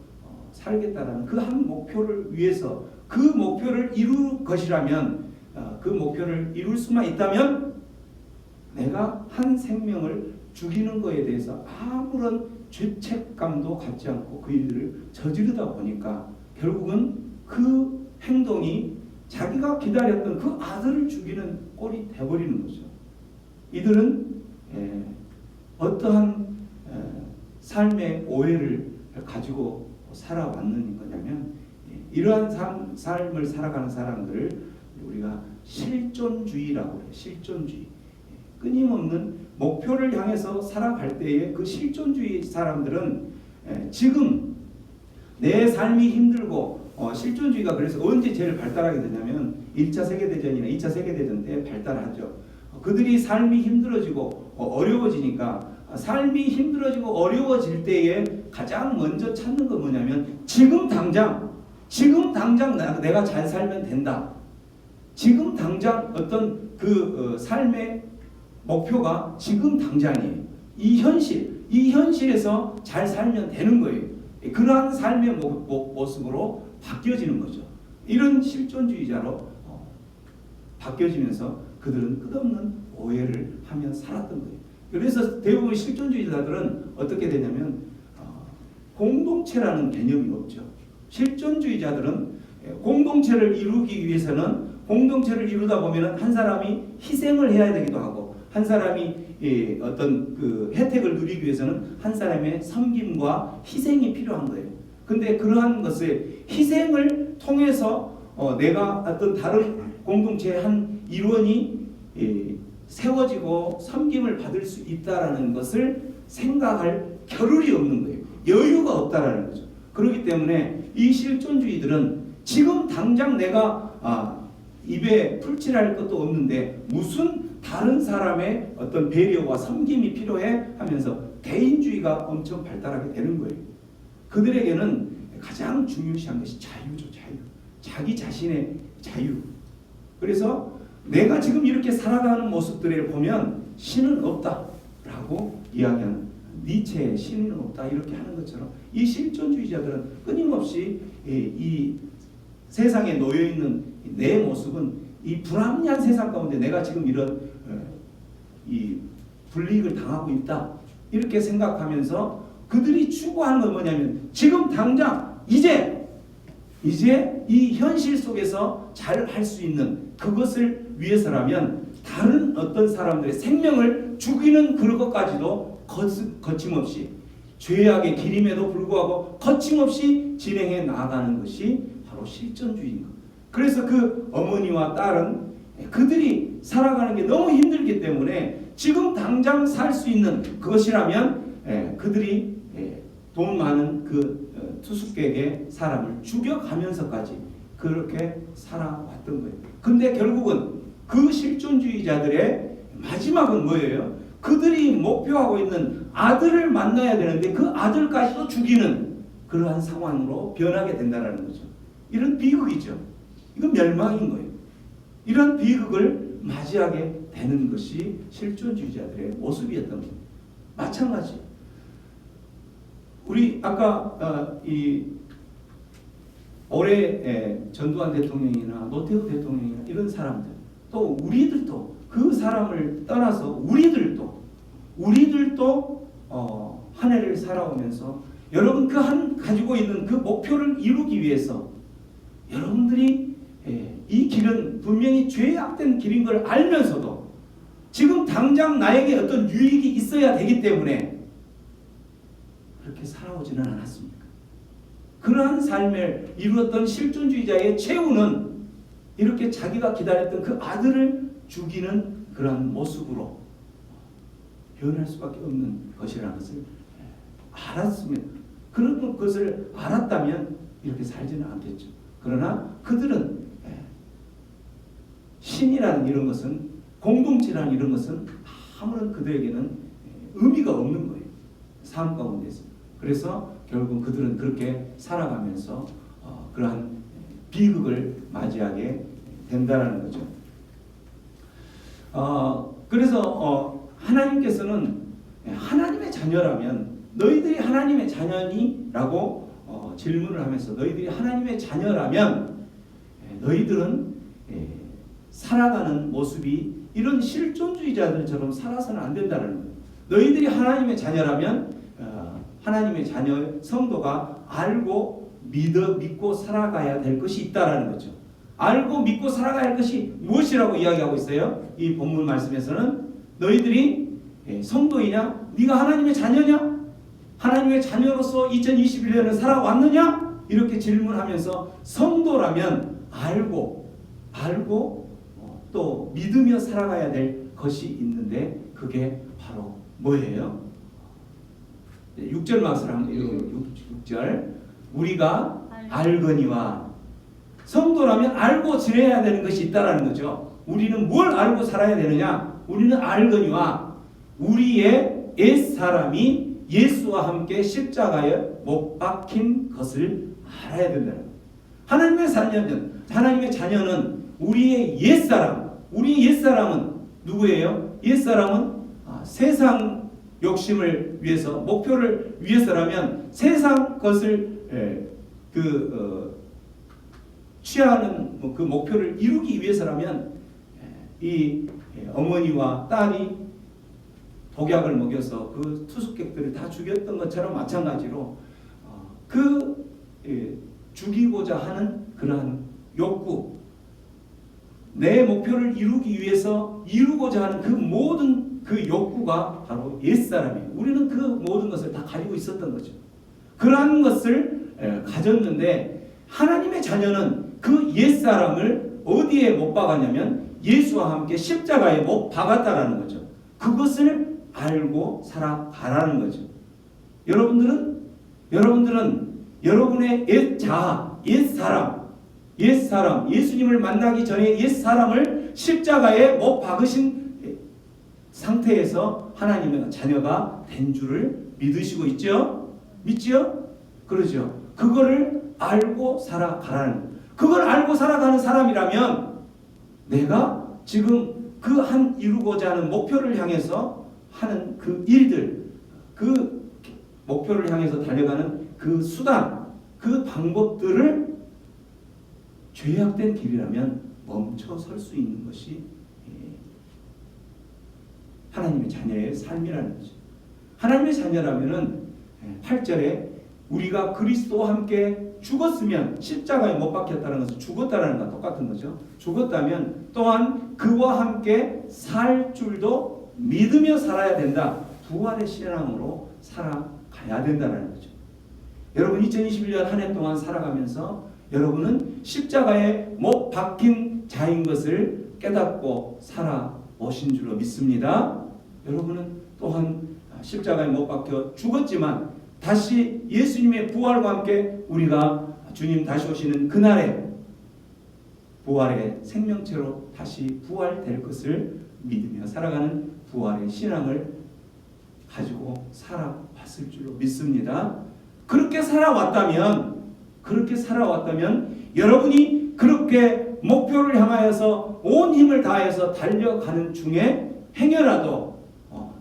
살겠다라는 그 한 목표를 위해서, 그 목표를 이룰 것이라면, 그 목표를 이룰 수만 있다면 내가 한 생명을 죽이는 것에 대해서 아무런 죄책감도 갖지 않고 그 일을 저지르다 보니까 결국은 그 행동이 자기가 기다렸던 그 아들을 죽이는 꼴이 돼버리는 거죠. 이들은 어떠한 삶의 오해를 가지고 살아왔는 거냐면, 이러한 삶을 살아가는 사람들을 우리가 실존주의라고 해요. 실존주의. 끊임없는 목표를 향해서 살아갈 때에 그 실존주의 사람들은 지금 내 삶이 힘들고 실존주의가 그래서 언제 제일 발달하게 되냐면 1차 세계대전이나 2차 세계대전 때 발달하죠. 그들이 삶이 힘들어지고 어려워지니까 삶이 힘들어지고 어려워질 때에 가장 먼저 찾는 건 뭐냐면 지금 당장 내가 잘 살면 된다. 지금 당장 어떤 그 삶의 목표가 지금 당장이에요. 이 현실에서 잘 살면 되는 거예요. 그러한 삶의 모습으로 바뀌어지는 거죠. 이런 실존주의자로 바뀌어지면서 그들은 끝없는 오해를 하며 살았던 거예요. 그래서 대부분 실존주의자들은 어떻게 되냐면 공동체라는 개념이 없죠. 실존주의자들은 공동체를 이루기 위해서는 공동체를 이루다 보면 한 사람이 희생을 해야 되기도 하고 한 사람이 어떤 그 혜택을 누리기 위해서는 한 사람의 섬김과 희생이 필요한 거예요. 근데 그러한 것을 희생을 통해서 내가 어떤 다른 공동체의 한 일원이 세워지고 섬김을 받을 수 있다라는 것을 생각할 겨를이 없는 거예요. 여유가 없다라는 거죠. 그렇기 때문에 이 실존주의들은 지금 당장 내가 입에 풀칠할 것도 없는데 무슨 다른 사람의 어떤 배려와 섬김이 필요해 하면서 개인주의가 엄청 발달하게 되는 거예요. 그들에게는 가장 중요시한 것이 자유죠. 자유. 자기 자신의 자유. 그래서 내가 지금 이렇게 살아가는 모습들을 보면 신은 없다라고 이야기하는 니체의 신은 없다 이렇게 하는 것처럼 이 실존주의자들은 끊임없이 이 세상에 놓여있는 내 모습은 이 불합리한 세상 가운데 내가 지금 이런 이 불이익을 당하고 있다 이렇게 생각하면서 그들이 추구하는 건 뭐냐면 지금 당장 이제 이 현실 속에서 잘 할 수 있는 그것을 위해서라면 다른 어떤 사람들의 생명을 죽이는 그런 것까지도 거침없이 죄악의 길임에도 불구하고 거침없이 진행해 나아가는 것이 바로 실존주의인 것. 그래서 그 어머니와 딸은 그들이 살아가는 게 너무 힘들기 때문에 지금 당장 살 수 있는 그것이라면 그들이 돈 많은 그 투숙객의 사람을 죽여가면서까지 그렇게 살아왔던 거예요. 근데 결국은 그 실존주의자들의 마지막은 뭐예요? 그들이 목표하고 있는 아들을 만나야 되는데 그 아들까지도 죽이는 그러한 상황으로 변하게 된다는 거죠. 이런 비극이죠. 이건 멸망인 거예요. 이런 비극을 맞이하게 되는 것이 실존주의자들의 모습이었던 겁니다. 마찬가지. 우리 아까 올해 전두환 대통령이나 노태우 대통령이나 이런 사람들 또 우리들도 그 사람을 떠나서 우리들도 한 해를 살아오면서 여러분 그 가지고 있는 그 목표를 이루기 위해서 여러분들이 이 길은 분명히 죄악된 길인 걸 알면서도 지금 당장 나에게 어떤 유익이 있어야 되기 때문에 그렇게 살아오지는 않았습니까? 그러한 삶을 이루었던 실존주의자의 최후는 이렇게 자기가 기다렸던 그 아들을 죽이는 그러한 모습으로 변할 수밖에 없는 것이라는 것을 알았으면 그런 것을 알았다면 이렇게 살지는 않겠죠. 그러나 그들은 신이라는 이런 것은 공동체라는 이런 것은 아무런 그들에게는 의미가 없는 거예요. 삶 가운데서. 그래서 결국 그들은 그렇게 살아가면서 그러한 비극을 맞이하게 된다는 거죠. 그래서 하나님께서는 하나님의 자녀라면 너희들이 하나님의 자녀니? 라고 질문을 하면서 너희들이 하나님의 자녀라면 너희들은 살아가는 모습이 이런 실존주의자들처럼 살아서는 안 된다는 거예요. 너희들이 하나님의 자녀라면 하나님의 자녀 성도가 알고 믿고 살아가야 될 것이 있다라는 거죠. 알고 믿고 살아가야 할 것이 무엇이라고 이야기하고 있어요? 이 본문 말씀에서는 너희들이 성도이냐? 네가 하나님의 자녀냐? 하나님의 자녀로서 2021년을 살아왔느냐? 이렇게 질문하면서 성도라면 알고 또 믿으며 살아가야 될 것이 있는데 그게 바로 뭐예요? 6절 말씀을 한번 읽어요. 6절 우리가 알거니와. 성도라면 알고 지내야 되는 것이 있다라는 거죠. 우리는 뭘 알고 살아야 되느냐? 우리는 알거니와 우리의 옛사람이 예수와 함께 십자가에 못 박힌 것을 알아야 된다는 거예요. 하나님의 자녀는 우리의 옛사람, 우리의 옛사람은 누구예요? 옛사람은 세상 욕심을 위해서, 목표를 위해서라면, 세상 것을 취하는 그 목표를 이루기 위해서라면, 이 어머니와 딸이 독약을 먹여서 그 투숙객들을 다 죽였던 것처럼 마찬가지로 죽이고자 하는 그러한 욕구, 내 목표를 이루기 위해서 이루고자 하는 그 모든 그 욕구가 바로 옛사람이에요. 우리는 그 모든 것을 다 가지고 있었던 거죠. 그러한 것을 가졌는데, 하나님의 자녀는 그 옛사람을 어디에 못 박았냐면 예수와 함께 십자가에 못 박았다라는 거죠. 그것을 알고 살아가라는 거죠. 여러분들은 여러분의 옛자아, 옛사람, 예수님을 만나기 전에 옛사람을 십자가에 못 박으신 상태에서 하나님의 자녀가 된 줄을 믿으시고 있죠? 믿죠? 그러죠. 그거를 알고 살아가라는 거예요. 그걸 알고 살아가는 사람이라면 내가 지금 그 한 이루고자 하는 목표를 향해서 하는 그 일들, 그 목표를 향해서 달려가는 그 수단, 그 방법들을 죄악된 길이라면 멈춰 설 수 있는 것이 하나님의 자녀의 삶이라는 거죠. 하나님의 자녀라면은 8절에 우리가 그리스도와 함께 죽었으면, 십자가에 못 박혔다는 것은 죽었다라는 것과 똑같은 거죠. 죽었다면 또한 그와 함께 살 줄도 믿으며 살아야 된다. 부활의 신앙으로 살아가야 된다는 거죠. 여러분 2021년 한 해 동안 살아가면서 여러분은 십자가에 못 박힌 자인 것을 깨닫고 살아오신 줄로 믿습니다. 여러분은 또한 십자가에 못 박혀 죽었지만 다시 예수님의 부활과 함께 우리가 주님 다시 오시는 그날에 부활의 생명체로 다시 부활될 것을 믿으며 살아가는 부활의 신앙을 가지고 살아왔을 줄로 믿습니다. 그렇게 살아왔다면 여러분이 그렇게 목표를 향하여서 온 힘을 다해서 달려가는 중에 행여라도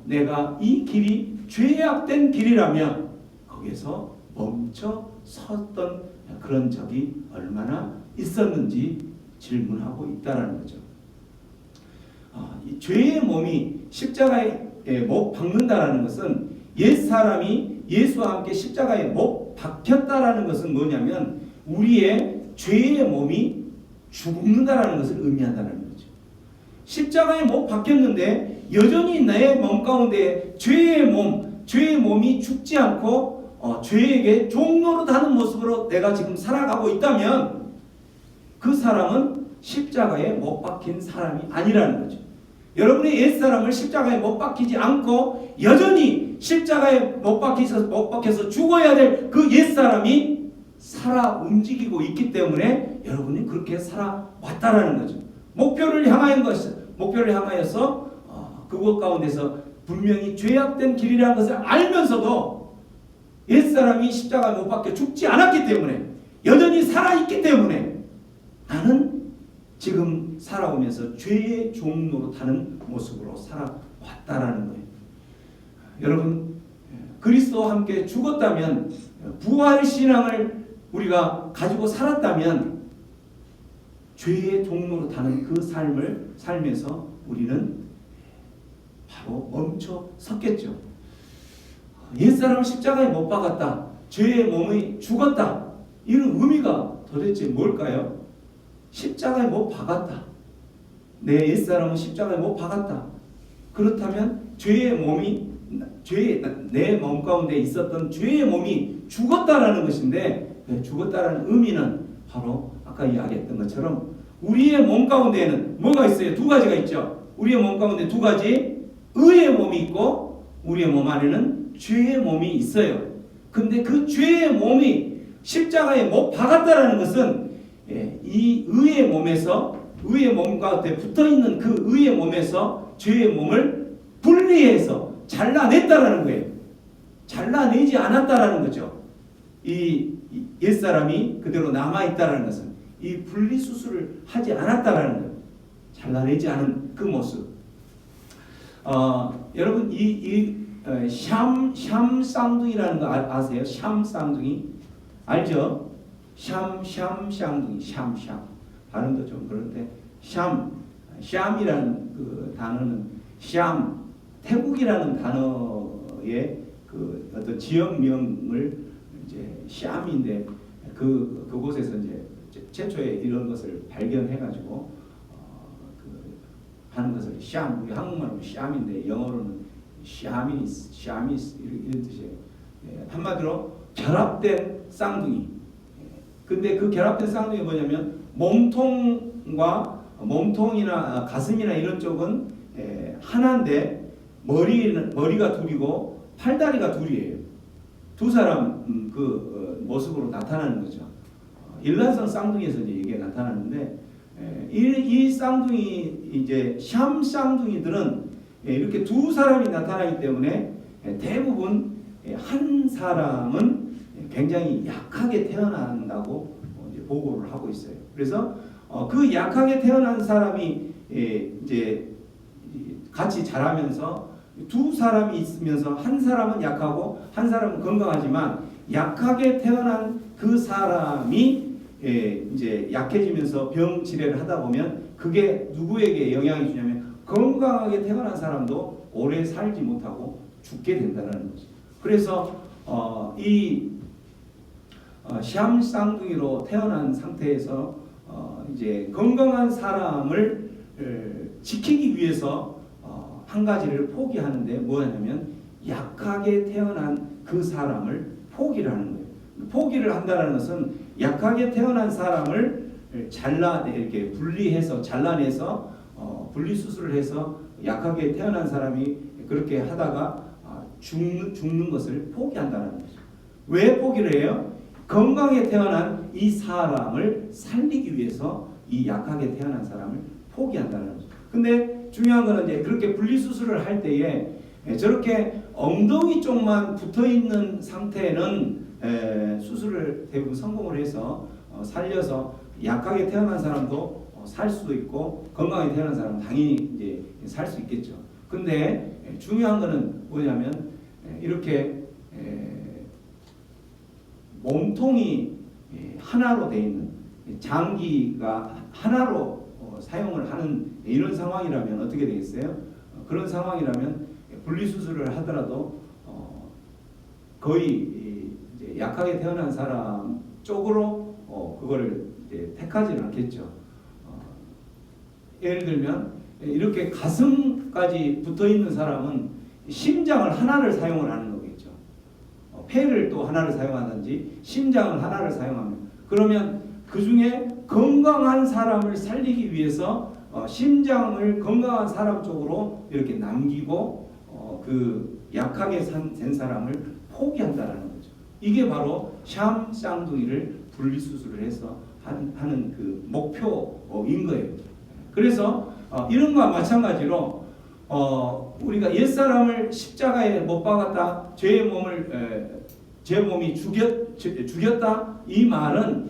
내가 이 길이 죄악된 길이라면 거기에서 멈춰 섰던 그런 적이 얼마나 있었는지 질문하고 있다는 거죠. 이 죄의 몸이 십자가에 못 박는다라는 것은 옛사람이 예수와 함께 십자가에 못 박혔다라는 것은 뭐냐면 우리의 죄의 몸이 죽는다라는 것을 의미한다는 거죠. 십자가에 못 박혔는데 여전히 내 몸 가운데 죄의 몸이 죽지 않고 죄에게 종노릇하는 모습으로 내가 지금 살아가고 있다면 그 사람은 십자가에 못 박힌 사람이 아니라는 거죠. 여러분의 옛사람을 십자가에 못 박히지 않고 여전히 십자가에 못 박혀서 죽어야 될 그 옛사람이 살아 움직이고 있기 때문에 여러분이 그렇게 살아왔다라는 거죠. 목표를 향하여서 그것 가운데서 분명히 죄악된 길이라는 것을 알면서도 옛사람이 십자가에 못 박혀 죽지 않았기 때문에 여전히 살아있기 때문에 나는 지금 살아오면서 죄의 종로로 타는 모습으로 살아왔다라는 거예요. 여러분 그리스도와 함께 죽었다면 부활의 신앙을 우리가 가지고 살았다면 죄의 종로로 타는 그 삶을 살면서 우리는 바로 멈춰 섰겠죠. 옛사람을 십자가에 못 박았다. 죄의 몸이 죽었다. 이런 의미가 도대체 뭘까요? 십자가에 못 박았다. 내 옛사람은 십자가에 못 박았다. 그렇다면 내 몸 가운데 있었던 죄의 몸이 죽었다라는 것인데 죽었다라는 의미는 바로 아까 이야기했던 것처럼 우리의 몸 가운데에는 뭐가 있어요? 두 가지가 있죠. 우리의 몸 가운데 두 가지 의의 몸이 있고 우리의 몸 안에는 죄의 몸이 있어요. 근데 그 죄의 몸이 십자가에 못 박았다라는 것은 이 의의 몸에서 의의 몸과 붙어 있는 그 의의 몸에서 죄의 몸을 분리해서 잘라냈다라는 거예요. 잘라내지 않았다라는 거죠. 이 옛사람이 그대로 남아있다라는 것은 이 분리수술을 하지 않았다라는 거예요. 잘라내지 않은 그 모습. 여러분 샴 쌍둥이라는 거 아세요? 샴 쌍둥이 알죠? 샴 쌍둥이 샴 발음도 좀 그런데 샴이라는 그 단어는 태국이라는 단어의 그 어떤 지역명을 이제 샴인데 그곳에서 이제 최초에 이런 것을 발견해가지고 하는 것을 샴, 우리 한국말로 샴인데 영어로는 샤미스 이런 뜻이에요. 한마디로 결합된 쌍둥이. 근데 그 결합된 쌍둥이가 뭐냐면 몸통이나 가슴이나 이런 쪽은 하나인데 머리가 둘이고 팔다리가 둘이에요. 두 사람 그 모습으로 나타나는 거죠. 일란성 쌍둥이에서 이제 이게 나타나는데 이 쌍둥이 이제 샴 쌍둥이들은 이렇게 두 사람이 나타나기 때문에 대부분 한 사람은 굉장히 약하게 태어난다고 이제 보고를 하고 있어요. 그래서 그 약하게 태어난 사람이 이제 같이 자라면서 두 사람이 있으면서 한 사람은 약하고 한 사람은 건강하지만 약하게 태어난 그 사람이 이제 약해지면서 병 치레를 하다 보면 그게 누구에게 영향이 주냐면 건강하게 태어난 사람도 오래 살지 못하고 죽게 된다는 거죠. 그래서 샴 쌍둥이로 태어난 상태에서 이제 건강한 사람을 지키기 위해서 한 가지를 포기하는데 뭐냐면 약하게 태어난 그 사람을 포기를 하는 거예요. 포기를 한다는 것은 약하게 태어난 사람을 이렇게 분리해서 잘라내서 분리수술을 해서 약하게 태어난 사람이 그렇게 하다가 죽는 것을 포기한다는 거죠. 왜 포기를 해요? 건강하게 태어난 이 사람을 살리기 위해서 이 약하게 태어난 사람을 포기한다는 거죠. 근데 중요한 거는 이제 그렇게 분리수술을 할 때에 저렇게 엉덩이 쪽만 붙어 있는 상태는 수술을 대부분 성공을 해서 살려서 약하게 태어난 사람도 살 수도 있고 건강하게 태어난 사람은 당연히 이제 살 수 있겠죠. 근데 중요한 거는 뭐냐면 이렇게 몸통이 하나로 돼 있는 장기가 하나로 사용을 하는 이런 상황이라면 어떻게 되겠어요? 그런 상황이라면 분리수술을 하더라도 거의 이제 약하게 태어난 사람 쪽으로 그거를 이제 택하지는 않겠죠. 예를 들면 이렇게 가슴까지 붙어 있는 사람은 심장을 하나를 사용을 하는 거겠죠. 폐를 또 하나를 사용하든지 심장을 하나를 사용하면 그러면 그 중에 건강한 사람을 살리기 위해서 심장을 건강한 사람 쪽으로 이렇게 남기고 그 약하게 된 사람을 포기한다라는 거죠. 이게 바로 샴 쌍둥이를 분리수술을 해서 하는 그 목표인 거예요. 그래서 이런 것과 마찬가지로 우리가 옛사람을 십자가에 못 박았다, 제 몸이 죽였다 이 말은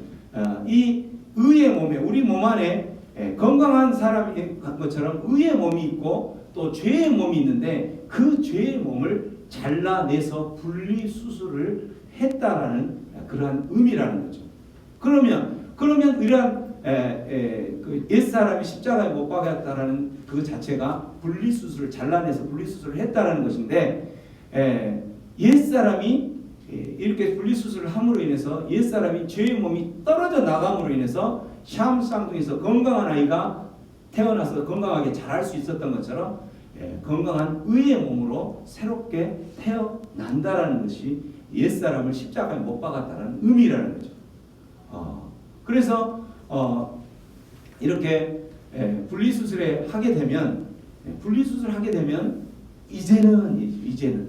이 의의 몸에 우리 몸 안에 건강한 사람인 것처럼 의의 몸이 있고 또 죄의 몸이 있는데 그 죄의 몸을 잘라내서 분리수술을 했다라는 그러한 의미라는 거죠. 그러면 이러한 그 옛사람이 십자가에 못 박았다라는 그 자체가 분리수술을 잘라내서 분리수술을 했다라는 것인데 옛사람이 이렇게 분리수술을 함으로 인해서 옛사람이 죄의 몸이 떨어져 나감으로 인해서 샴 쌍둥이에서 건강한 아이가 태어나서 건강하게 자랄 수 있었던 것처럼 건강한 의의 몸으로 새롭게 태어난다라는 것이 옛사람을 십자가에 못 박았다는 의미라는 거죠. 그래서 이렇게 분리수술을 하게 되면 이제는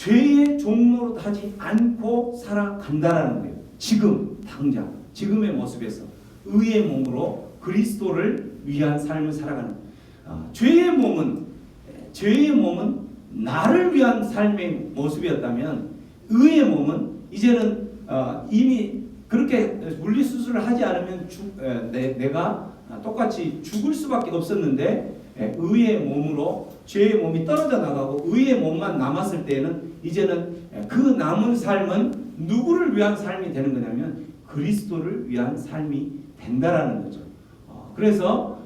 죄의 종로로 하지 않고 살아간다라는 거예요. 지금 당장 지금의 모습에서 의의 몸으로 그리스도를 위한 삶을 살아가는 죄의 몸은 나를 위한 삶의 모습이었다면 의의 몸은 이제는 이미 그렇게 물리수술을 하지 않으면 내가 똑같이 죽을 수밖에 없었는데 의의 몸으로 죄의 몸이 떨어져 나가고 의의 몸만 남았을 때는 이제는 그 남은 삶은 누구를 위한 삶이 되는 거냐면 그리스도를 위한 삶이 된다라는 거죠. 그래서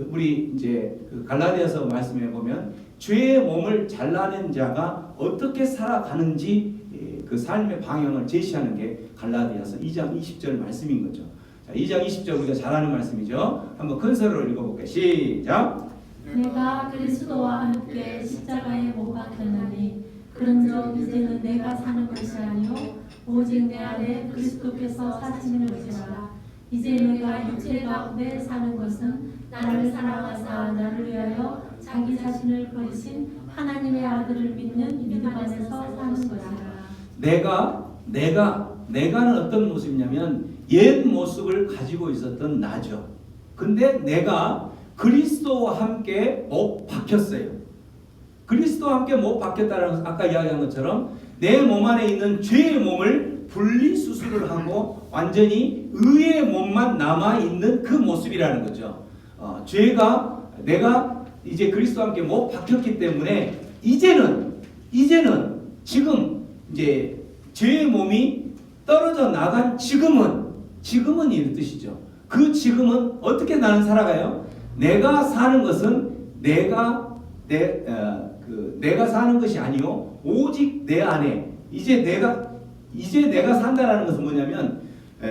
우리 이제 그 갈라디아서 말씀해 보면 죄의 몸을 잘라낸 자가 어떻게 살아가는지 그 삶의 방향을 제시하는 게 갈라디아서 2장 20절 말씀인 거죠. 자, 2장 20절 우리가 잘 아는 말씀이죠. 한번 큰 소리로 읽어볼게요. 시작. 내가 그리스도와 함께 십자가에 못 박혔나니 그런즉 이제는 내가 사는 것이 아니요 오직 내 안에 그리스도께서 사시는 것이라. 이제 내가 육체 가운데 사는 것은 나를 사랑하사 나를 위하여 자기 자신을 버리신 하나님의 아들을 믿는 믿음 안에서 사는 것이라. 내가는 어떤 모습이냐면 옛 모습을 가지고 있었던 나죠. 근데 내가 그리스도와 함께 못 박혔어요. 그리스도와 함께 못 박혔다는 것은 아까 이야기한 것처럼 내 몸 안에 있는 죄의 몸을 분리수술을 하고 완전히 의의 몸만 남아있는 그 모습이라는 거죠. 내가 이제 그리스도와 함께 못 박혔기 때문에 이제는 지금 이제 죄의 몸이 떨어져 나간 지금은 이런 뜻이죠. 그 지금은 어떻게 나는 살아가요? 내가 사는 것은 내가 사는 것이 아니요 오직 내 안에 이제 내가 산다라는 것은 뭐냐면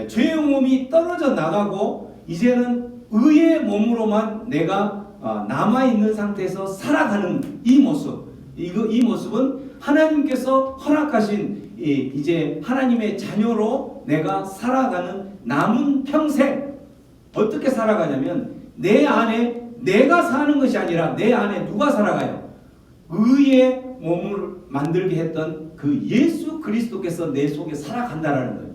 죄의 몸이 떨어져 나가고 이제는 의의 몸으로만 내가 남아 있는 상태에서 살아가는 이 모습. 이 모습은 하나님께서 허락하신 이제 하나님의 자녀로 내가 살아가는 남은 평생 어떻게 살아가냐면 내 안에 내가 사는 것이 아니라 내 안에 누가 살아가요? 의의 몸을 만들게 했던 그 예수 그리스도께서 내 속에 살아간다라는 거예요.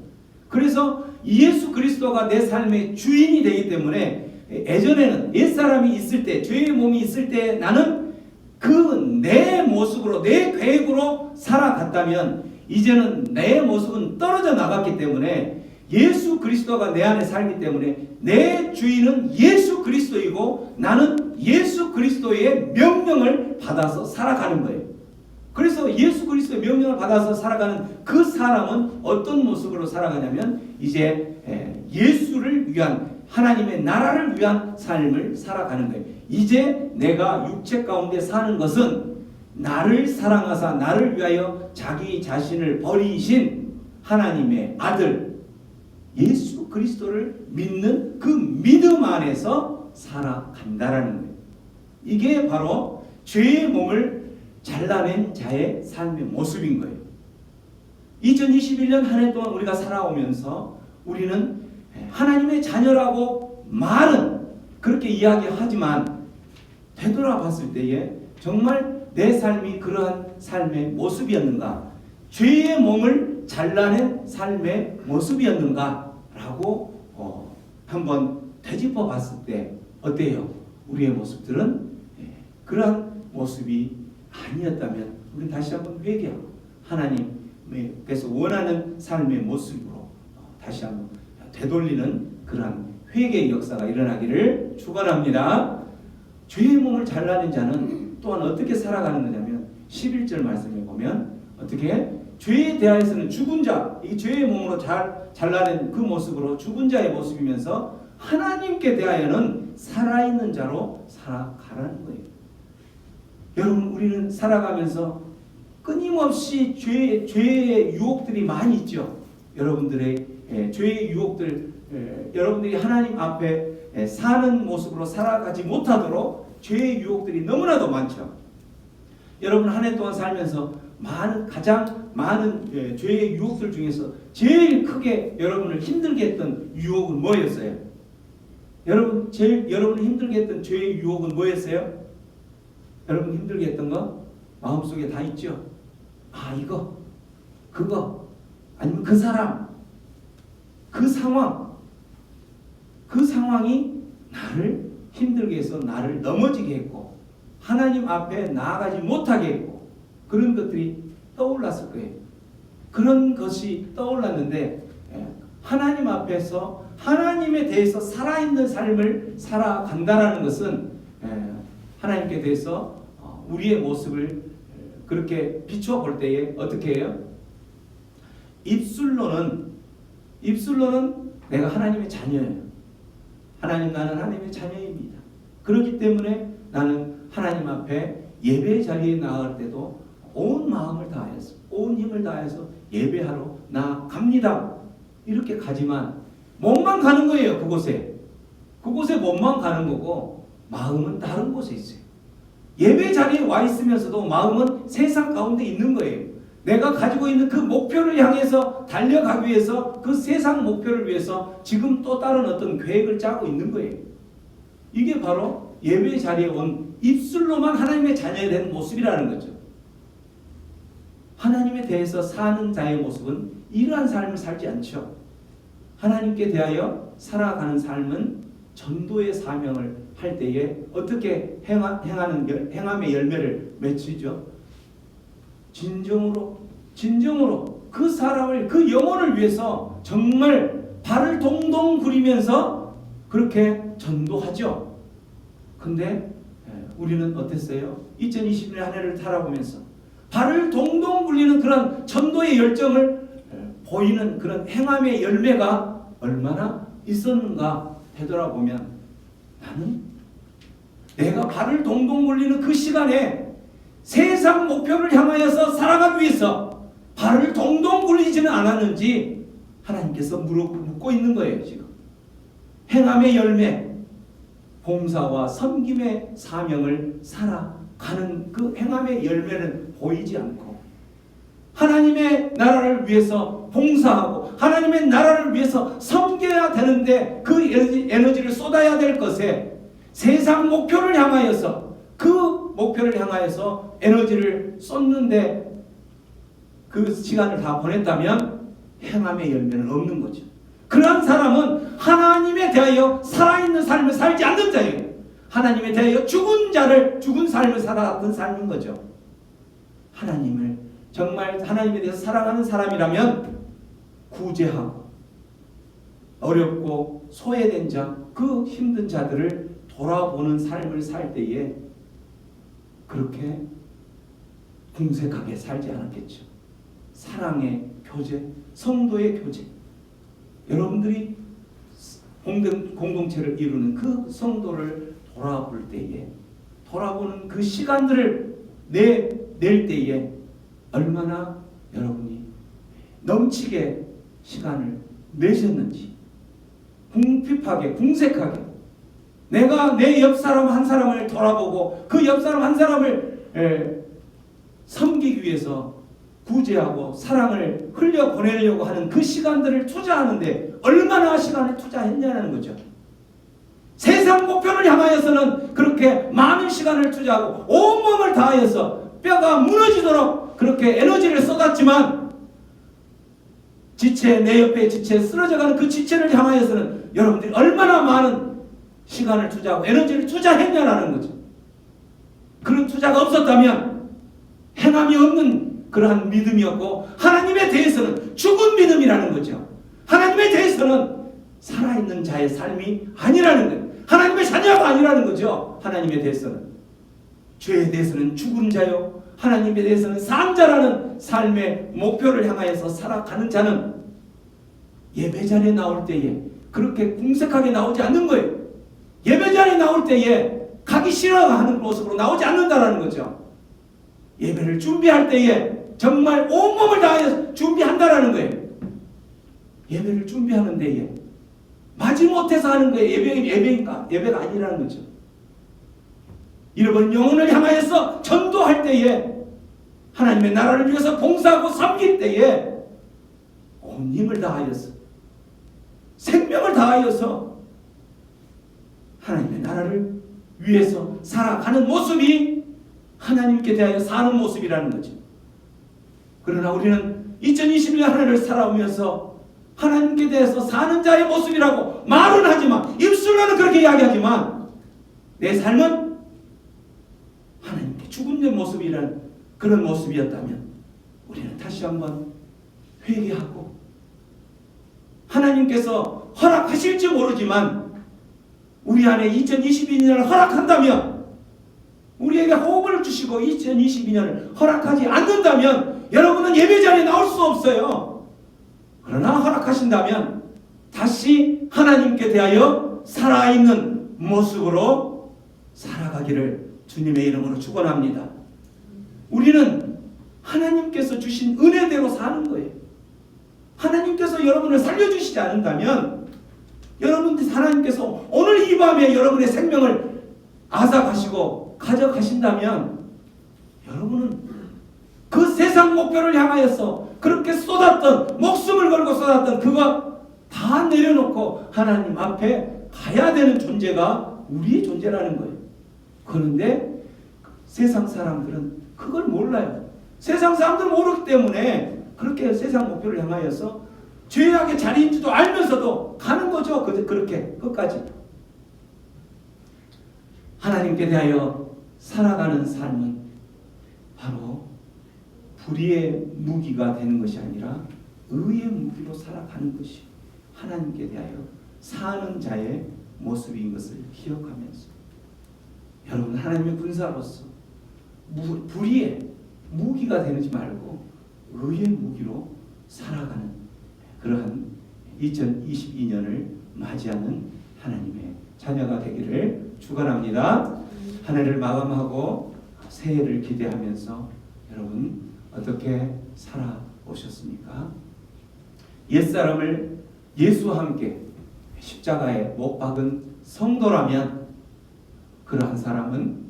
그래서 예수 그리스도가 내 삶의 주인이 되기 때문에 예전에는 옛사람이 있을 때 죄의 몸이 있을 때 나는 그 내 모습으로 내 계획으로 살아갔다면 이제는 내 모습은 떨어져 나갔기 때문에 예수 그리스도가 내 안에 살기 때문에 내 주인은 예수 그리스도이고 나는 예수 그리스도의 명령을 받아서 살아가는 거예요. 그래서 예수 그리스도의 명령을 받아서 살아가는 그 사람은 어떤 모습으로 살아가냐면 이제 예수를 위한 하나님의 나라를 위한 삶을 살아가는 거예요. 이제 내가 육체 가운데 사는 것은 나를 사랑하사 나를 위하여 자기 자신을 버리신 하나님의 아들 예수 그리스도를 믿는 그 믿음 안에서 살아간다라는 거예요. 이게 바로 죄의 몸을 잘라낸 자의 삶의 모습인 거예요. 2021년 한 해 동안 우리가 살아오면서 우리는 하나님의 자녀라고 말은 그렇게 이야기하지만 되돌아봤을 때에 정말 내 삶이 그러한 삶의 모습이었는가? 죄의 몸을 잘라낸 삶의 모습이었는가? 라고 한번 되짚어 봤을 때 어때요? 우리의 모습들은 그러한 모습이 아니었다면 우리 다시 한번 회개하고 하나님께서 원하는 삶의 모습으로 다시 한번 되돌리는 그러한 회개의 역사가 일어나기를 축원합니다. 죄의 몸을 잘라낸 자는 또한 어떻게 살아가는 거냐면 11절 말씀에 보면 어떻게 죄에 대하여서는 죽은 자, 이 죄의 몸으로 잘라낸 그 모습으로 죽은 자의 모습이면서 하나님께 대하여는 살아있는 자로 살아가라는 거예요. 여러분 우리는 살아가면서 끊임없이 죄의 유혹들이 많이 있죠. 여러분들의 죄의 유혹들, 여러분들이 하나님 앞에 사는 모습으로 살아가지 못하도록 죄의 유혹들이 너무나도 많죠. 여러분 한 해 동안 살면서 가장 많은 죄의 유혹들 중에서 제일 크게 여러분을 힘들게 했던 유혹은 뭐였어요? 여러분을 힘들게 했던 죄의 유혹은 뭐였어요? 여러분 힘들게 했던 거 마음속에 다 있죠. 아 이거 그거 아니면 그 사람 그 상황이 나를 힘들게 해서 나를 넘어지게 했고 하나님 앞에 나아가지 못하게 했고 그런 것들이 떠올랐을 거예요. 그런 것이 떠올랐는데 하나님 앞에서 하나님에 대해서 살아있는 삶을 살아간다라는 것은 하나님께 대해서 우리의 모습을 그렇게 비추어 볼 때에 어떻게 해요? 입술로는 내가 하나님의 자녀예요. 하나님 나는 하나님의 자녀입니다. 그렇기 때문에 나는 하나님 앞에 예배 자리에 나갈 때도 온 마음을 다해서 온 힘을 다해서 예배하러 나갑니다. 이렇게 가지만 몸만 가는 거예요. 그곳에 몸만 가는 거고 마음은 다른 곳에 있어요. 예배 자리에 와 있으면서도 마음은 세상 가운데 있는 거예요. 내가 가지고 있는 그 목표를 향해서 달려가기 위해서 그 세상 목표를 위해서 지금 또 다른 어떤 계획을 짜고 있는 거예요. 이게 바로 예배 자리에 온 입술로만 하나님의 자녀에 된 모습이라는 거죠. 하나님에 대해서 사는 자의 모습은 이러한 삶을 살지 않죠. 하나님께 대하여 살아가는 삶은 전도의 사명을 할 때에 어떻게 행함의 열매를 맺히죠? 진정으로 그 사람을 그 영혼을 위해서 정말 발을 동동 구리면서 그렇게 전도하죠. 근데 우리는 어땠어요? 2020년 한 해를 살아보면서 발을 동동 굴리는 그런 전도의 열정을 보이는 그런 행함의 열매가 얼마나 있었는가 되돌아보면 나는 내가 발을 동동 굴리는 그 시간에 세상 목표를 향하여서 살아가기 위해서 발을 동동 굴리지는 않았는지 하나님께서 묻고 있는 거예요. 지금 행함의 열매, 봉사와 섬김의 사명을 살아가는 그 행함의 열매는 보이지 않고 하나님의 나라를 위해서 봉사하고 하나님의 나라를 위해서 섬겨야 되는데 그 에너지를 쏟아야 될 것에 세상 목표를 향하여서 그 목표를 향하여서 에너지를 쏟는데 그 시간을 다 보냈다면 행함의 열매는 없는 거죠. 그런 사람은 하나님에 대하여 살아있는 삶을 살지 않는 자예요. 하나님에 대하여 죽은 삶을 살아갔던 삶인 거죠. 하나님을 정말 하나님에 대해서 사랑하는 사람이라면 구제하고 어렵고 소외된 자, 그 힘든 자들을 돌아보는 삶을 살 때에 그렇게 궁색하게 살지 않았겠죠. 사랑의 교제, 성도의 교제. 여러분들이 공동체를 이루는 그 성도를 돌아볼 때에 돌아보는 그 시간들을 낼 때에 얼마나 여러분이 넘치게 시간을 내셨는지 궁핍하게 궁색하게 내가 내 옆 사람 한 사람을 돌아보고 그 옆 사람 한 사람을 섬기기 위해서 구제하고 사랑을 흘려보내려고 하는 그 시간들을 투자하는데 얼마나 시간을 투자했냐는 거죠. 세상 목표를 향하여서는 그렇게 많은 시간을 투자하고 온몸을 다하여서 뼈가 무너지도록 그렇게 에너지를 쏟았지만 내 옆에 지체 쓰러져가는 그 지체를 향하여서는 여러분들이 얼마나 많은 시간을 투자하고 에너지를 투자했냐라는 거죠. 그런 투자가 없었다면 행함이 없는 그러한 믿음이었고 하나님에 대해서는 죽은 믿음이라는 거죠. 하나님에 대해서는 살아있는 자의 삶이 아니라는 거예요. 하나님의 자녀가 아니라는 거죠. 하나님에 대해서는 죄에 대해서는 죽은 자요 하나님에 대해서는 산 자라는 삶의 목표를 향하여서 살아가는 자는 예배 자리에 나올 때에 그렇게 궁색하게 나오지 않는 거예요. 예배 자리에 나올 때에 가기 싫어하는 모습으로 나오지 않는다라는 거죠. 예배를 준비할 때에 정말 온몸을 다해서 준비한다라는 거예요. 예배를 준비하는 데에 마지못해서 하는 거예요. 예배가 아니라는 거죠. 잃어버린 영혼을 향하여서 전도할 때에 하나님의 나라를 위해서 봉사하고 섬길 때에 온 힘을 다하여서 생명을 다하여서 하나님의 나라를 위해서 살아가는 모습이 하나님께 대하여 사는 모습이라는 거죠. 그러나 우리는 2021년 한 해를 살아오면서 하나님께 대해서 사는 자의 모습이라고 말은 하지만, 입술로는 그렇게 이야기하지만 내 삶은 하나님께 죽은 내 모습이라는 그런 모습이었다면 우리는 다시 한번 회개하고, 하나님께서 허락하실지 모르지만 우리 안에 2022년을 허락한다면, 우리에게 호흡을 주시고 2022년을 허락하지 않는다면 여러분은 예배 자리에 나올 수 없어요. 그러나 허락하신다면 다시 하나님께 대하여 살아있는 모습으로 살아가기를 주님의 이름으로 축원합니다. 우리는 하나님께서 주신 은혜대로 사는 거예요. 하나님께서 여러분을 살려주시지 않는다면, 여러분들 하나님께서 오늘 이 밤에 여러분의 생명을 앗아가시고 가져가신다면, 여러분은 그 세상 목표를 향하여서 그렇게 쏟았던, 목숨을 걸고 쏟았던 그거 다 내려놓고 하나님 앞에 가야 되는 존재가 우리의 존재라는 거예요. 그런데 세상 사람들은 그걸 몰라요. 세상 사람들은 모르기 때문에 그렇게 세상 목표를 향하여서 죄악의 자리인지도 알면서도 가는 거죠. 그렇게 끝까지. 하나님께 대하여 살아가는 삶은 바로 불의의 무기가 되는 것이 아니라 의의 무기로 살아가는 것이 하나님께 대하여 사는 자의 모습인 것을 기억하면서, 여러분 하나님의 군사로서 불의의 무기가 되지 말고 의의 무기로 살아가는 그러한 2022년을 맞이하는 하나님의 자녀가 되기를 축원합니다. 한 해를 마감하고 새해를 기대하면서 여러분 어떻게 살아오셨습니까? 옛사람을 예수와 함께 십자가에 못 박은 성도라면 그러한 사람은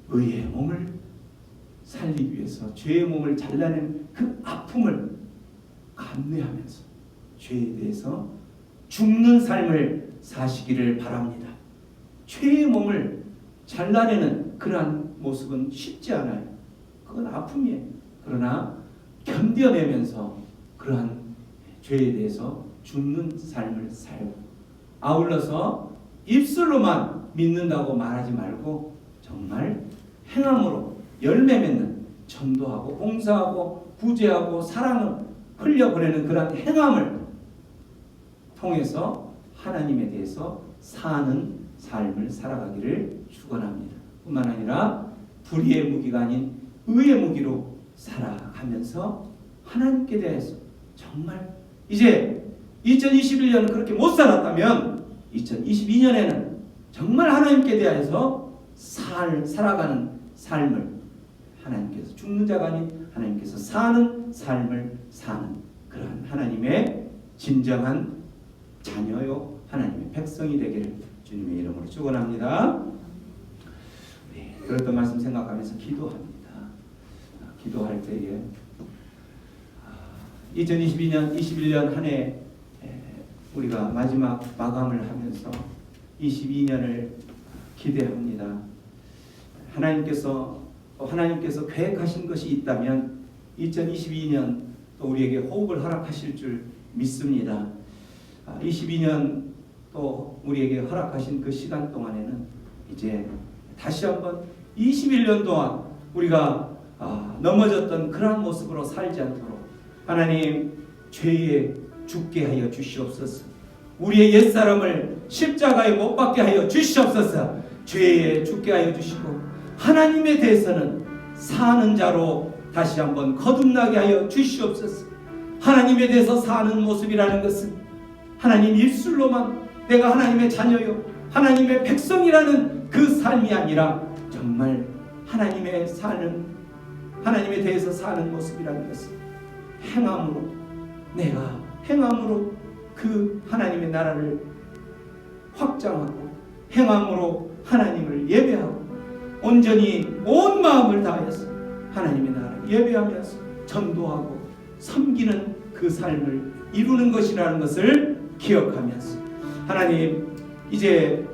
의의 몸을 살리기 위해서 죄의 몸을 잘라낸 그 아픔을 감내하면서 죄에 대해서 죽는 삶을 사시기를 바랍니다. 죄의 몸을 잘라내는 그러한 모습은 쉽지 않아요. 그건 아픔이에요. 그러나 견뎌내면서 그러한 죄에 대해서 죽는 삶을 살고, 아울러서 입술로만 믿는다고 말하지 말고 정말 행함으로 열매 맺는, 전도하고 봉사하고 구제하고 사랑을 흘려보내는 그런 행함을 통해서 하나님에 대해서 사는 삶을 살아가기를 축원합니다. 뿐만 아니라 불의의 무기가 아닌 의의 무기로 살아가면서 하나님께 대해서 정말 이제 2021년은 그렇게 못 살았다면 2022년에는 정말 하나님께 대해서 살아가는 삶을, 하나님께서 죽는 자가 아닌 하나님께서 사는 삶을 사는 그러한 하나님의 진정한 자녀요 하나님의 백성이 되기를 주님의 이름으로 축원합니다. 네, 들었던 말씀 생각하면서 기도합니다. 기도할 때에 2022년 21년 한 해 우리가 마지막 마감을 하면서 22년을 기대합니다. 하나님께서 계획하신 것이 있다면 2022년 또 우리에게 호흡을 허락하실 줄 믿습니다. 22년 또 우리에게 허락하신 그 시간 동안에는 이제 다시 한번 21년 동안 우리가 넘어졌던 그러한 모습으로 살지 않도록 하나님 죄에 죽게 하여 주시옵소서. 우리의 옛사람을 십자가에 못 박게 하여 주시옵소서. 죄에 죽게 하여 주시고 하나님에 대해서는 사는 자로 다시 한번 거듭나게 하여 주시옵소서. 하나님에 대해서 사는 모습이라는 것은 하나님 입술로만 내가 하나님의 자녀요 하나님의 백성이라는 그 삶이 아니라 정말 하나님에 대해서 사는 모습이라는 것은 행함으로 그 하나님의 나라를 확장하고 행함으로 하나님을 예배하고 온전히 온 마음을 다해서 하나님의 나라를 예배하면서 전도하고 섬기는 그 삶을 이루는 것이라는 것을 기억하면서 하나님 이제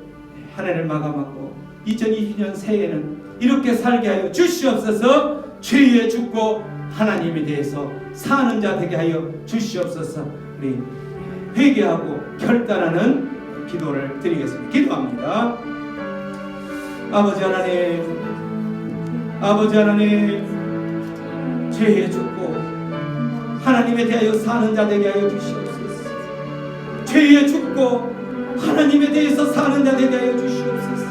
한 해를 마감하고 2022년 새해에는 이렇게 살게 하여 주시옵소서. 죄에 죽고 하나님에 대해서 사는 자 되게 하여 주시옵소서. 우리 회개하고 결단하는 기도를 드리겠습니다. 기도합니다. 아버지 하나님, 죄에 죽고 하나님에 대하여 사는 자 되게 하여 주시옵소서. 죄에 죽고 하나님에 대해서 사는 자 되게 하여 주시옵소서.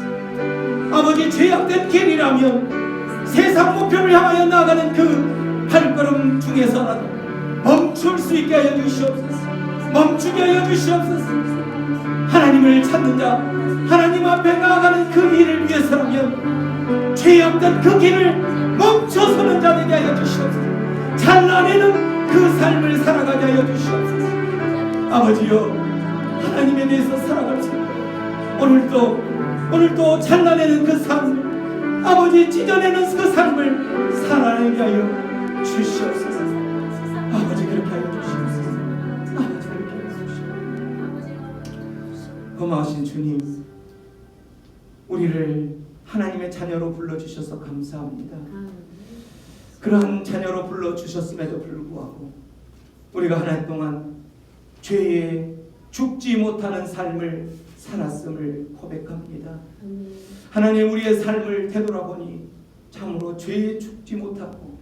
아버지, 죄악된 길이라면 세상 목표를 향하여 나아가는 그 발걸음 중에서라도 멈출 수 있게 하여 주시옵소서. 멈추게 하여 주시옵소서. 하나님을 찾는 자, 하나님 앞에 나아가는 그 일을 위해서라면 죄악된 그 길을 멈춰서는 자 되게 하여 주시옵소서. 찬란해는 그 삶을 살아가게 하여 주시옵소서. 아버지여, 하나님에 대해서 살아갈 수 있도록 오늘도 찬란해는 그 삶을, 아버지 찢어내는 그 삶을 살아내게 하여 주시옵소서. 아버지 그렇게 하여 주시옵소서. 아버지 그렇게 하여 주시옵소서. 고마우신 주님, 우리를 하나님의 자녀로 불러주셔서 감사합니다. 그러한 자녀로 불러주셨음에도 불구하고 우리가 한 해 동안 죄에 죽지 못하는 삶을 살았음을 고백합니다. 하나님, 우리의 삶을 되돌아보니 참으로 죄에 죽지 못하고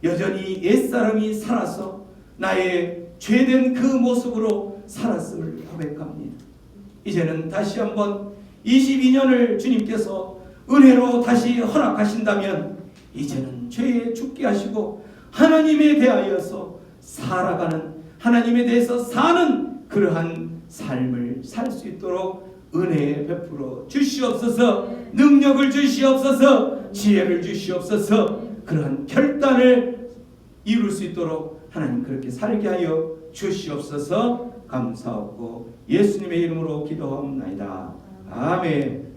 여전히 옛사람이 살아서 나의 죄된 그 모습으로 살았음을 고백합니다. 이제는 다시 한번 22년을 주님께서 은혜로 다시 허락하신다면 이제는 죄에 죽게 하시고 하나님에 대하여서 살아가는, 하나님에 대해서 사는 그러한 삶을 살 수 있도록 은혜 베풀어 주시옵소서. 능력을 주시옵소서. 지혜를 주시옵소서. 그러한 결단을 이룰 수 있도록 하나님 그렇게 살게 하여 주시옵소서. 감사하고 예수님의 이름으로 기도하옵나이다. 아멘.